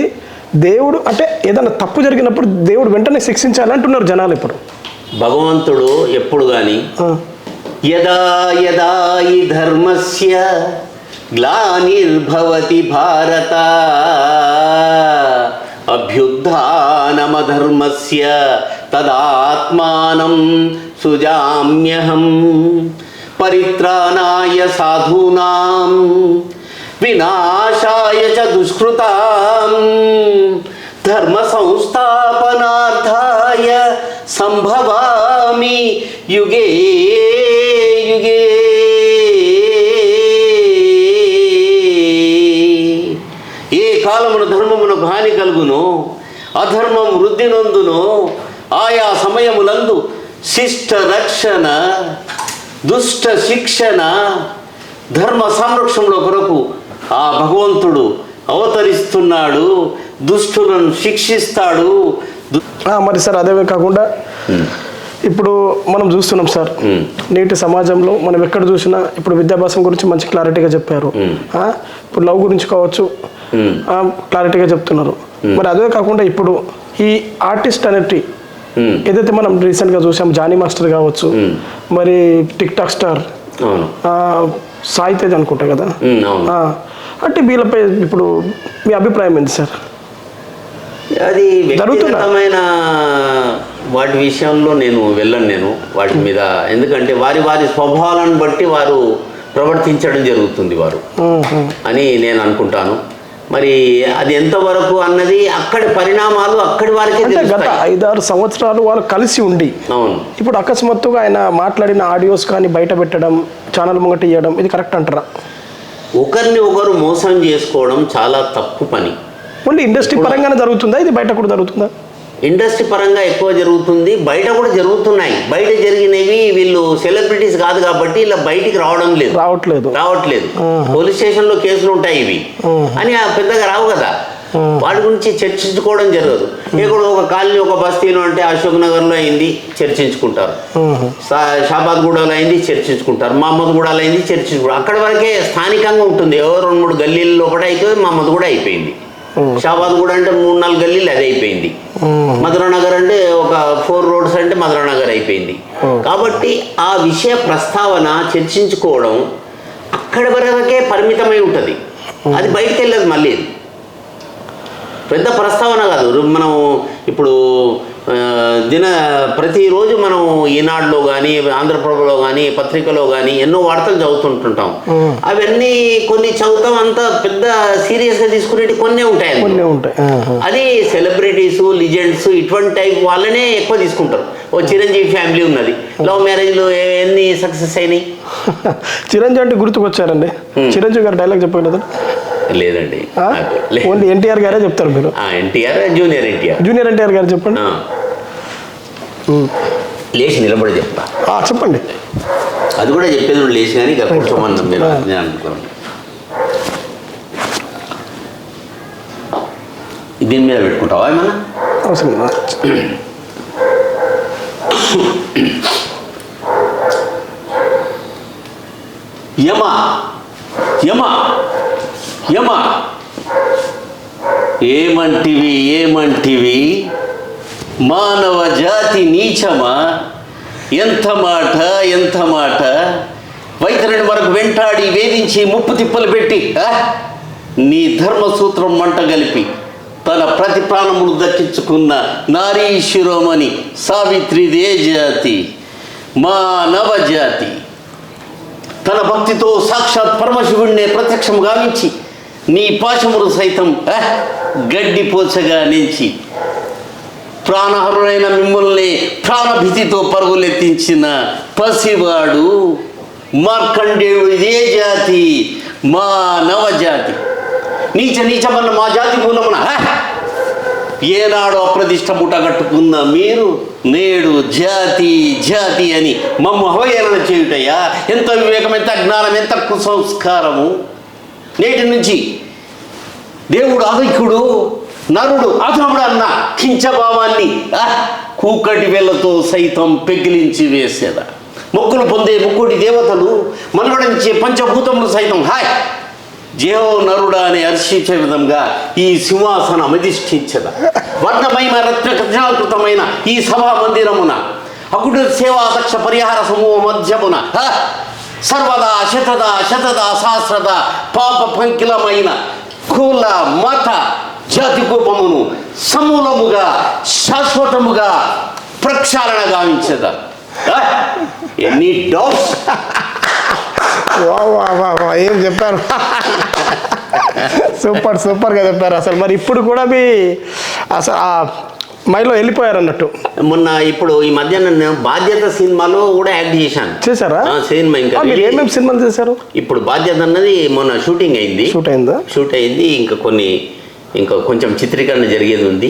దేవుడు అంటే ఏదైనా తప్పు జరిగినప్పుడు దేవుడు వెంటనే శిక్షించాలంటున్నారు జనాలు. ఇప్పుడు భగవంతుడు ఎప్పుడు కానీ యదా యదా హి ధర్మస్య గ్లానిర్భవతి భారత అభ్యుత్థానమధర్మస్య తదాత్మానం సృజామ్యహం పరిత్రాణాయ సాధూనాం వినాశాయ చ దుష్కృతాం ధర్మ సంస్థాపనార్థాయ సంభవామి యుగే యుగే. ఏ కాలమున ధర్మమునకు హాని కలుగునో, అధర్మం వృద్ధి నొందునో, ఆయా సమయములందు శిష్ట రక్షణ, దుష్ట శిక్షణ, ధర్మ సంరక్షణలో కొరకు ఆ భగవంతుడు అవతరిస్తున్నాడు, దుష్టులను శిక్షిస్తాడు. మరి సార్ అదే కాకుండా ఇప్పుడు మనం చూస్తున్నాం సార్, నేటి సమాజంలో మనం ఎక్కడ చూసినా ఇప్పుడు విద్యాభ్యాసం గురించి మంచి క్లారిటీగా చెప్పారు. ఇప్పుడు లవ్ గురించి కావచ్చు క్లారిటీగా చెప్తున్నారు. మరి అదే కాకుండా ఇప్పుడు ఈ ఆర్టిస్ట్ అనేది ఏదైతే మనం రీసెంట్గా చూసాం, జానీ మాస్టర్ కావచ్చు, మరి tick tok star Sai Tej అనుకుంటా కదా, అంటే వీళ్ళపై ఇప్పుడు మీ అభిప్రాయం ఏంటి సార్? అది వ్యక్తిగతమైన వాటి విషయంలో నేను వెళ్ళను వాటి మీద. ఎందుకంటే వారి వారి స్వభావాలను బట్టి వారు ప్రవర్తించడం జరుగుతుంది వారు అని నేను అనుకుంటాను. మరి అది ఎంతవరకు అన్నది అక్కడి పరిణామాలు అక్కడి వారికే గత 5-6 సంవత్సరాలు వాళ్ళు కలిసి ఉండి, అవును, ఇప్పుడు అకస్మాత్తుగా ఆయన మాట్లాడిన ఆడియోస్ కానీ బయట పెట్టడం, ఛానల్ ముంగట ఇవ్వడం, ఇది కరెక్ట్ అంటారా? ఒకరిని ఒకరు మోసం చేసుకోవడం చాలా తప్పు పని. ఓన్లీ ఇండస్ట్రీ పరంగానే జరుగుతుందా, ఇది బయట కూడా జరుగుతుందా? ఇండస్ట్రీ పరంగా ఎక్కువ జరుగుతుంది, బయట కూడా జరుగుతున్నాయి. బయట జరిగినవి వీళ్ళు సెలబ్రిటీస్ కాదు కాబట్టి ఇలా బయటికి రావట్లేదు. పోలీస్ స్టేషన్లో కేసులు ఉంటాయి ఇవి అని పెద్దగా రావు కదా, వాటి గురించి చర్చించుకోవడం జరగదు. ఇక్కడ ఒక కాలనీ ఒక బస్తీలో అంటే అశోక్ నగర్లో అయింది చర్చించుకుంటారు, షాబాద్ గూడలో అయింది చర్చించుకుంటారు, మహమ్మద్ గూడలో అయింది చర్చించుకుంటారు. అక్కడి వరకే స్థానికంగా ఉంటుంది. 2-3 గల్లీల లోపల అయితే మహమ్మద్ కూడా అయిపోయింది, షాబాద్ కూడా అంటే 3-4 గల్లీలు అది అయిపోయింది, మధురానగర్ అంటే ఒక 4 రోడ్స్ అంటే మధురానగర్ అయిపోయింది. కాబట్టి ఆ విషయ ప్రస్తావన చర్చించుకోవడం అక్కడి వరకే పరిమితమై ఉంటుంది, అది బయటకు వెళ్ళదు. మళ్ళీ పెద్ద ప్రస్తావన కాదు. మనం ఇప్పుడు ప్రతిరోజు మనం ఈనాడులో కానీ ఆంధ్రప్రభలో కానీ పత్రికలో కానీ ఎన్నో వార్తలు చదువుతుంటుంటాం. అవన్నీ కొన్ని చదువుతాం, అంత పెద్ద సీరియస్గా తీసుకునేవి కొన్నే ఉంటాయి. అది సెలబ్రిటీస్, లిజెండ్స్ ఇటువంటి టైప్ వాళ్ళనే ఎక్కువ తీసుకుంటారు. ఓ చిరంజీవి ఫ్యామిలీ ఉన్నది, లవ్ మ్యారేజ్లు ఎన్ని సక్సెస్ అయినాయి. చిరంజీవి అంటే గుర్తుకొచ్చారండి, చిరంజీవి గారు డైలాగ్ చెప్పండి కదా? లేదండి, ఓన్లీ ఎన్టీఆర్ గారే చెప్తారు. మీరు ఎన్టీఆర్, జూనియర్ ఎన్టీఆర్ గారు చెప్పండి. లేచి నిలబడి చెప్తా, చెప్పండి. అది కూడా చెప్పేది లేచి, కానీ కూర్చోమన్నాం నేను అనుకున్నాను. దీని మీద పెట్టుకుంటావా ఏమన్నా? అవసరం యమా యమా యమా ఏమంటివి మానవ జాతి నీచమా, ఎంత మాట వైతరుని వరకు వెంటాడి వేధించి ముప్పు తిప్పలు పెట్టి నీ ధర్మసూత్రం మంట గలిపి తన ప్రతి ప్రాణమును దక్కించుకున్న నారీ శిరోమణి సావిత్రిదే జాతి, మానవ జాతి. తన భక్తితో సాక్షాత్ పరమశివుణ్ణే ప్రత్యక్షం గావించి నీ పాశములు సైతం గడ్డి పోచగా నుంచి ప్రాణహరులైన మిమ్మల్ని ప్రాణభీతితో పరుగులెత్తించిన పసివాడు మార్కండేయుడు ఏ జాతి? మా నవజాతి. నీచమన్న మా జాతి మూలమున ఏనాడు అప్రతిష్ట ముట్టగట్టుకున్న మీరు నేడు జాతి జాతి అని మమ్మ అవహేళన చేయుటయ్యా! ఎంత వివేకం, ఎంత జ్ఞానం, ఎంత కుసంస్కారము! నేటి నుంచి దేవుడు అధికుడు, నరుడు అధముడు అన్న కించభావాన్ని కూకటి వేళ్లతో సైతం పెగిలించి వేసేదా. మొక్కులు పొందే ముక్కోటి దేవతలు, మనవడించే పంచభూతములు సైతం జేహో నరుడా అని హర్షించే విధంగా ఈ సింహాసనం అధిష్ఠించదా. వర్ణమయమ రత్నకృతమైన ఈ సభా మందిరమున అకుడు సేవా దక్ష పరిహార సమూహ మధ్యమున సర్వదా శతదా సహస్రద పాప పంకిలమైన కుల మత జాతి కోపమును సమూలముగా శాశ్వతముగా ప్రక్షాళన గావించదా. Any doubts? ఏం చెప్పారు! సూపర్గా చెప్పారు అసలు. మరి ఇప్పుడు కూడా మీ అసలు ఆ మైలో వెళ్ళిపోయారు అన్నట్టు. మొన్న ఇప్పుడు ఈ మధ్యాహ్నం బాధ్యత సినిమాలో కూడా యాక్ట్ చేశారా? సినిమా ఇంకా ఏమేమి సినిమాలు చేశారు? ఇప్పుడు బాధ్యత అన్నది మొన్న షూట్ అయింది. ఇంకా కొంచెం చిత్రీకరణ జరిగేది ఉంది.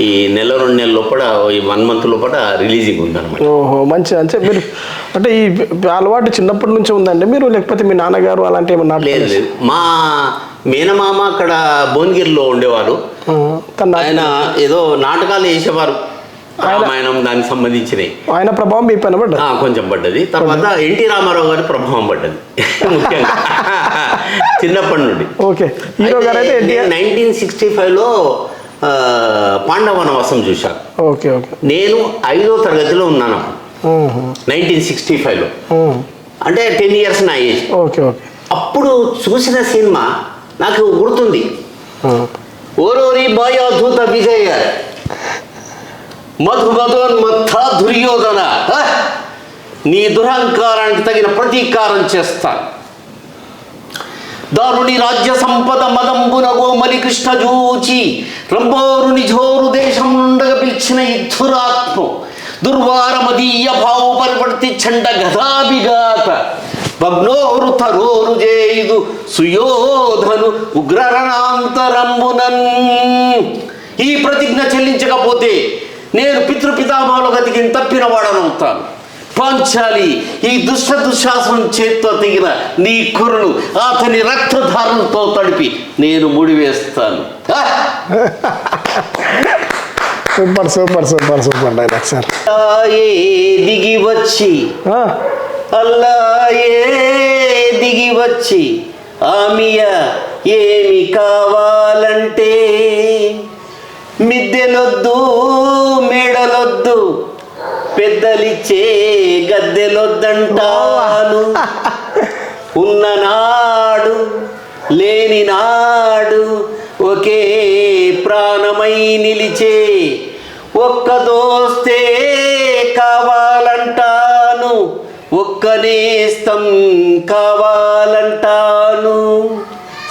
ఈ నెల 2 నెలల లోపల, ఈ 1 month లోపల రిలీజింగ్ ఉంది అనమాట. ఓహో, మంచి. అంటే మీరు అంటే ఈ అలవాటు చిన్నప్పటి నుంచి ఉందండి మీరు, లేకపోతే మీ నాన్నగారు అలాంటి ఏమన్నా? లేదు, మా మేనమామ అక్కడ భువనగిరిలో ఉండేవారు. ఆయన ఏదో నాటకాలు వేసేవారు, రామాయణం దానికి సంబంధించినవి. ఆయన ప్రభావం మీ పైన పడ్డది? కొంచెం పడ్డది. తర్వాత ఎన్టీ రామారావు గారి ప్రభావం పడ్డది ముఖ్యంగా చిన్నప్పటి నుండి. 1965లో పాండవనవాసం చూశాను. నేను 5వ తరగతిలో ఉన్నాను 1965లో. అంటే 10 years నా ఏజ్. అప్పుడు చూసిన సినిమా నాకు గుర్తుంది. ఓరోరి మాయాధూత విజయ మధుమధోన్మత్త దుర్యోధన, నీ దురహంకారానికి తగిన ప్రతీకారం చేస్తా. దారుని రాజ్య సంపద మదంబున గోమలి కృష్ణ జూచి రంబోరుని జోరు దేశం నుండగా పిలిచిన ఇద్ధురాత్మ దుర్వారమదీయ భావ పరివర్తి చండ గదాభిగాత భగ్నోరు తరోరు జేయుదు సుయోధను ఉగ్రరణాంతరంబునన్. ఈ ప్రతిజ్ఞ చెల్లించకపోతే నేను పితృపితామహుల గతికి తప్పిన వాడనవుతాను. పాంచాలి, ఈ దుశ్శాసనం చేత్తో తెగిన నీ కురులు అతని రక్తధారంతో తడిపి నేను ముడివేస్తాను. Super dialogue sir. దిగి వచ్చి అల్లాయే దిగి వచ్చి ఆమియ ఏమి కావాలంటే మిద్దెలొద్దు మేడలొద్దు పెద్దలిచ్చే గద్దెలొద్దంటాను. ఉన్ననాడు లేని నాడు ఒకే ప్రాణమై నిలిచే ఒక్క దోస్తే కావాలంటాను, ఒక్క నేస్తం కావాలంటాను.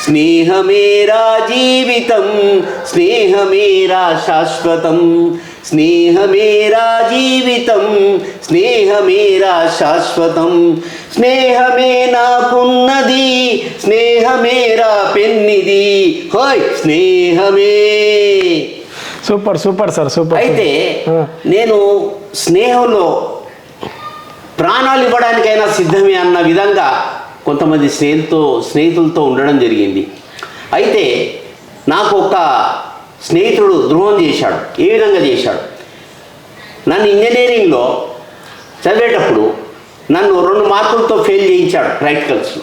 స్నేహమేరా జీవితం, స్నేహమేరా శాశ్వతం, స్నేహమేరా జీవితం, స్నేహమేరా శాశ్వతం. స్నేహమే నాకున్నది, స్నేహమేరా పెన్నిది, హోయ్ స్నేహమే. Super sir, super. అయితే నేను స్నేహంలో ప్రాణాలు ఇవ్వడానికైనా సిద్ధమే అన్న విధంగా కొంతమంది స్నేహితులతో ఉండడం జరిగింది. అయితే నాకు ఒక స్నేహితుడు ద్రోహం చేశాడు. ఏ విధంగా చేశాడు? నన్ను ఇంజనీరింగ్లో చదివేటప్పుడు నన్ను 2 మార్కులతో ఫెయిల్ చేయించాడు ప్రాక్టికల్స్లో.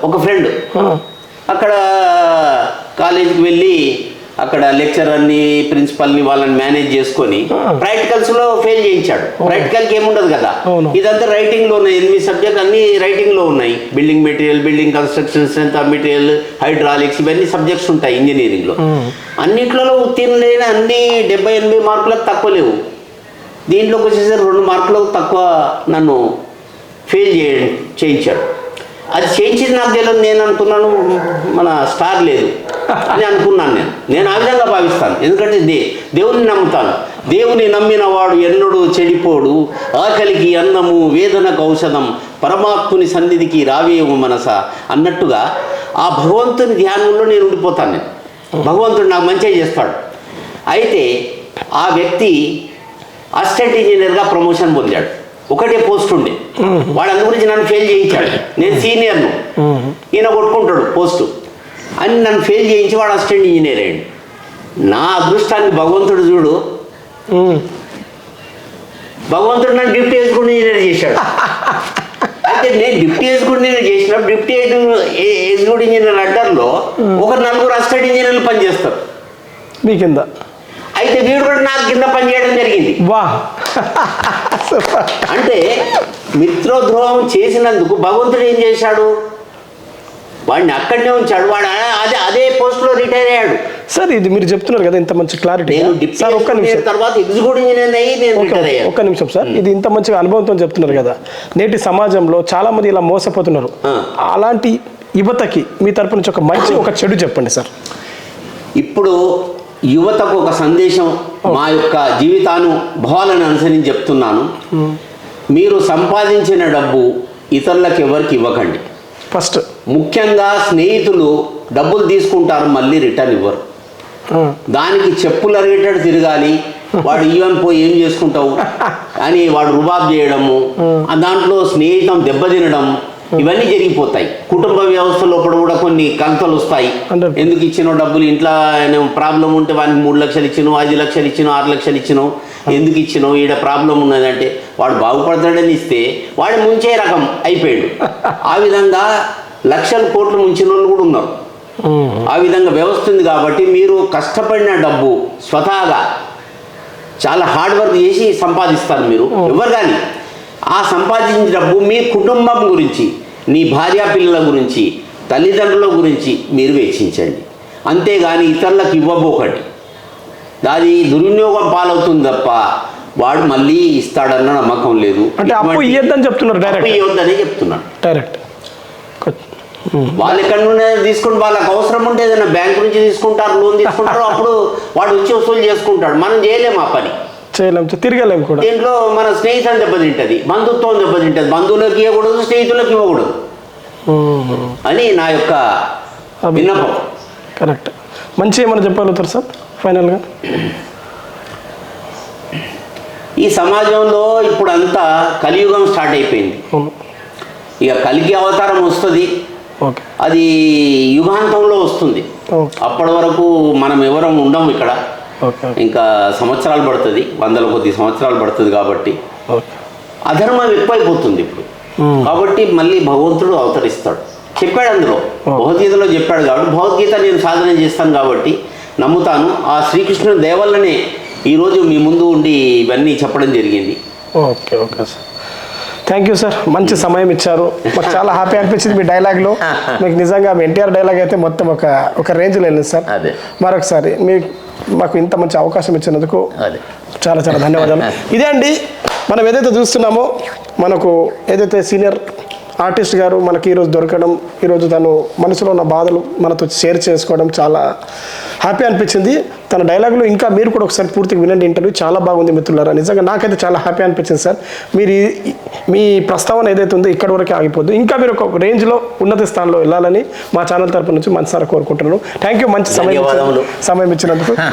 ఒక ఫ్రెండ్ అక్కడ కాలేజీకి వెళ్ళి అక్కడ లెక్చరర్ని, ప్రిన్సిపల్ని వాళ్ళని మేనేజ్ చేసుకొని ప్రాక్టికల్స్లో ఫెయిల్ చేయించాడు. ప్రాక్టికల్కి ఏముండదు కదా, ఇదంతా రైటింగ్లో ఉన్నాయి. 8 సబ్జెక్ట్ అన్నీ రైటింగ్లో ఉన్నాయి. Building material, building construction, strength of material, hydraulics, ఇవన్నీ సబ్జెక్ట్స్ ఉంటాయి ఇంజనీరింగ్లో. అన్నిట్లలో ఉత్తీర్ణులైన అన్ని 70-80 మార్కులకు తక్కువ లేవు. దీంట్లోకి వచ్చేసరికి 2 మార్కులకు తక్కువ నన్ను ఫెయిల్ చేయించాడు. అది చేయించింది నాకు తెలియదు. నేను అనుకున్నాను మన స్టార్ లేదు అని అనుకున్నాను. నేను ఆ విధంగా భావిస్తాను. ఎందుకంటే దేవుని నమ్ముతాను. దేవుని నమ్మిన వాడు ఎన్నడూ చెడిపోడు. ఆకలికి అన్నము, వేదనకు ఔషధం, పరమాత్ముని సన్నిధికి రావేమో మనస అన్నట్టుగా ఆ భగవంతుని ధ్యానంలో నేను ఉండిపోతాను. నేను భగవంతుడు నాకు మంచిగా చేస్తాడు. అయితే ఆ వ్యక్తి అసిస్టెంట్ ఇంజనీర్గా ప్రమోషన్ పొందాడు. ఒకటే పోస్ట్ ఉండే. వాడు అందు గురించి నన్ను ఫెయిల్ చేయించాడు. నేను సీనియర్ను, ఈయన కొట్టుకుంటాడు పోస్టు అని నన్ను ఫెయిల్ చేయించి వాడు అసిస్టెంట్ ఇంజనీర్ అయ్యాడు. నా అదృష్టాన్ని భగవంతుడు చూడు, భగవంతుడు నన్ను డిప్యూటీ ఎగ్జిక్యూటివ్ ఇంజనీర్ చేశాడు. అయితే నేను డిప్యూటీ ఎగ్జిక్యూటివ్ ఇంజనీర్ చేసినప్పుడు డిప్యూటీ ఎగ్జిక్యూటివ్ ఇంజనీర్ అడ్డర్లో ఒక 4 అసిస్టెంట్ ఇంజనీర్లు పనిచేస్తారు మీ కింద. అయితే వీడు కూడా నాకు కింద పనిచేయడం జరిగింది. వా అంటే మిత్రోద్రోహం చేసినందుకు భగవంతుడు ఏం చేశాడు, వాడిని అక్కడనే ఉంచాడు. వాడు అదే పోస్ట్లో రిటైర్ అయ్యాడు. సార్ ఇది మీరు చెప్తున్నారు కదా ఇంత మంచి క్లారిటీ. సార్ ఒక్క నిమిషం, తర్వాత ఎగ్జిక్యూటివ్ ఇంజనీర్ అయ్యి నేను రిటైర్ అయ్యాను. ఒక్క నిమిషం సార్, ఇది ఇంత మంచిగా అనుభవంతో చెప్తున్నారు కదా. నేటి సమాజంలో చాలా మంది ఇలా మోసపోతున్నారు. అలాంటి యువతకి మీ తరపు నుంచి ఒక చెడు చెప్పండి సార్. ఇప్పుడు యువతకు ఒక సందేశం మా యొక్క జీవితానుభవాలను అనుసరించి చెప్తున్నాను. మీరు సంపాదించిన డబ్బు ఇతరులకు ఎవరికి ఇవ్వకండి. ఫస్ట్ ముఖ్యంగా స్నేహితులు డబ్బులు తీసుకుంటారు, మళ్ళీ రిటర్న్ ఇవ్వరు. దానికి చెప్పులు అరిగేటట్టు తిరగాలి. వాడు ఇవ్వని పోయి ఏం చేసుకుంటావు అని వాడు రుబాబ్ చేయడము, దాంట్లో స్నేహితం దెబ్బతినడం, ఇవన్నీ జరిగిపోతాయి. కుటుంబ వ్యవస్థ లోపల కూడా కొన్ని కలతలు వస్తాయి. ఎందుకు ఇచ్చినో డబ్బులు, ఇంట్లో ప్రాబ్లం ఉంటే వానికి 3 లక్షలు ఇచ్చినో, 5 లక్షలు ఇచ్చినో, 6 లక్షలు ఇచ్చినో, ఎందుకు ఇచ్చినో, ఈడ ప్రాబ్లం ఉన్నదంటే వాడు బాగుపడతాడని ఇస్తే వాడు ముంచే రకం అయిపోయాడు. ఆ విధంగా లక్షల కోట్లు ముంచిన వాళ్ళు కూడా ఉన్నారు. ఆ విధంగా వ్యవస్థ ఉంది. కాబట్టి మీరు కష్టపడిన డబ్బు స్వతహాగా చాలా హార్డ్ వర్క్ చేసి సంపాదిస్తారు మీరు ఎవరు కానీ. ఆ సంపాదించిన డబ్బు మీ కుటుంబం గురించి, నీ భార్యా పిల్లల గురించి, తల్లిదండ్రుల గురించి మీరు వెచ్చించండి. అంతేగాని ఇతరులకు ఇవ్వబోకండి. అది దుర్వినియోగం పాలవుతుంది తప్ప వాడు మళ్ళీ ఇస్తాడన్న నమ్మకం లేదు. అంటే అప్పు ఇవ్వద్దని చెప్తున్నారు, డైరెక్ట్ ఇవ్వద్దని చెప్తున్నాను. డైరెక్ట్ వాళ్ళు ఎక్కడ నుండి తీసుకుంటే వాళ్ళకి అవసరం ఉంటే ఏదైనా బ్యాంక్ నుంచి తీసుకుంటారు, లోన్ తీసుకుంటారు, అప్పుడు వాడు వచ్చి వసూలు చేసుకుంటాడు. మనం చేయలేము, ఆ పని చేయలేము, తిరగలేము కూడా. దీంట్లో మన స్నేహితం దెబ్బతింటుంది, బంధుత్వం దెబ్బతింటుంది. బంధువులకు ఇవ్వకూడదు, స్నేహితులకు ఇవ్వకూడదు అని నా యొక్క విన్నపం. కరెక్ట్. మంచి ఏమైనా చెప్పగలుగుతారు సార్ ఫైనల్గా? ఈ సమాజంలో ఇప్పుడు అంతా కలియుగం స్టార్ట్ అయిపోయింది. ఇక కలికి అవతారం వస్తుంది, అది యుగాంతంలో వస్తుంది. అప్పటి వరకు మనం ఎవరం ఉండము ఇక్కడ. ఇంకా సంవత్సరాలు పడుతుంది, 100ల కొద్ది సంవత్సరాలు పడుతుంది. కాబట్టి అధర్మం ఎక్కువైపోతుంది ఇప్పుడు. కాబట్టి మళ్ళీ భగవంతుడు అవతరిస్తాడు. చెప్పాడు అందులో, భగవద్గీతలో చెప్పాడు. కాబట్టి భగవద్గీత నేను సాధన చేస్తాను కాబట్టి నమ్ముతాను. ఆ శ్రీకృష్ణుని దయ వల్లనే ఈరోజు మీ ముందు ఉండి ఇవన్నీ చెప్పడం జరిగింది. Okay okay sir, thank you sir. మంచి సమయం ఇచ్చారు. మాకు చాలా హ్యాపీ అనిపించింది మీ డైలాగ్లో. మీకు నిజంగా మీ ఎన్టీఆర్ డైలాగ్ అయితే మొత్తం ఒక రేంజ్లో వెళ్ళింది సార్. మరొకసారి మాకు ఇంత మంచి అవకాశం ఇచ్చినందుకు చాలా చాలా ధన్యవాదాలు. ఇదే అండి, మనం ఏదైతే చూస్తున్నామో, మనకు ఏదైతే సీనియర్ ఆర్టిస్ట్ గారు మనకి ఈరోజు దొరకడం, ఈరోజు తను మనసులో ఉన్న బాధలు మనతో షేర్ చేసుకోవడం చాలా హ్యాపీ అనిపించింది. తన డైలాగులు ఇంకా మీరు కూడా ఒకసారి పూర్తిగా వినండి. ఇంటర్వ్యూ చాలా బాగుంది మిత్రులారా. నిజంగా నాకైతే చాలా హ్యాపీ అనిపించింది సార్. మీరు మీ ప్రస్తావన ఏదైతే ఉందో ఇక్కడ వరకే ఆగిపోద్దు, ఇంకా మీరు ఒక రేంజ్లో ఉన్నత స్థానంలో వెళ్ళాలని మా ఛానల్ తరపు నుంచి మనసారా కోరుకుంటున్నాను. థ్యాంక్ యూ, మంచి సమయం ఇచ్చినందుకు.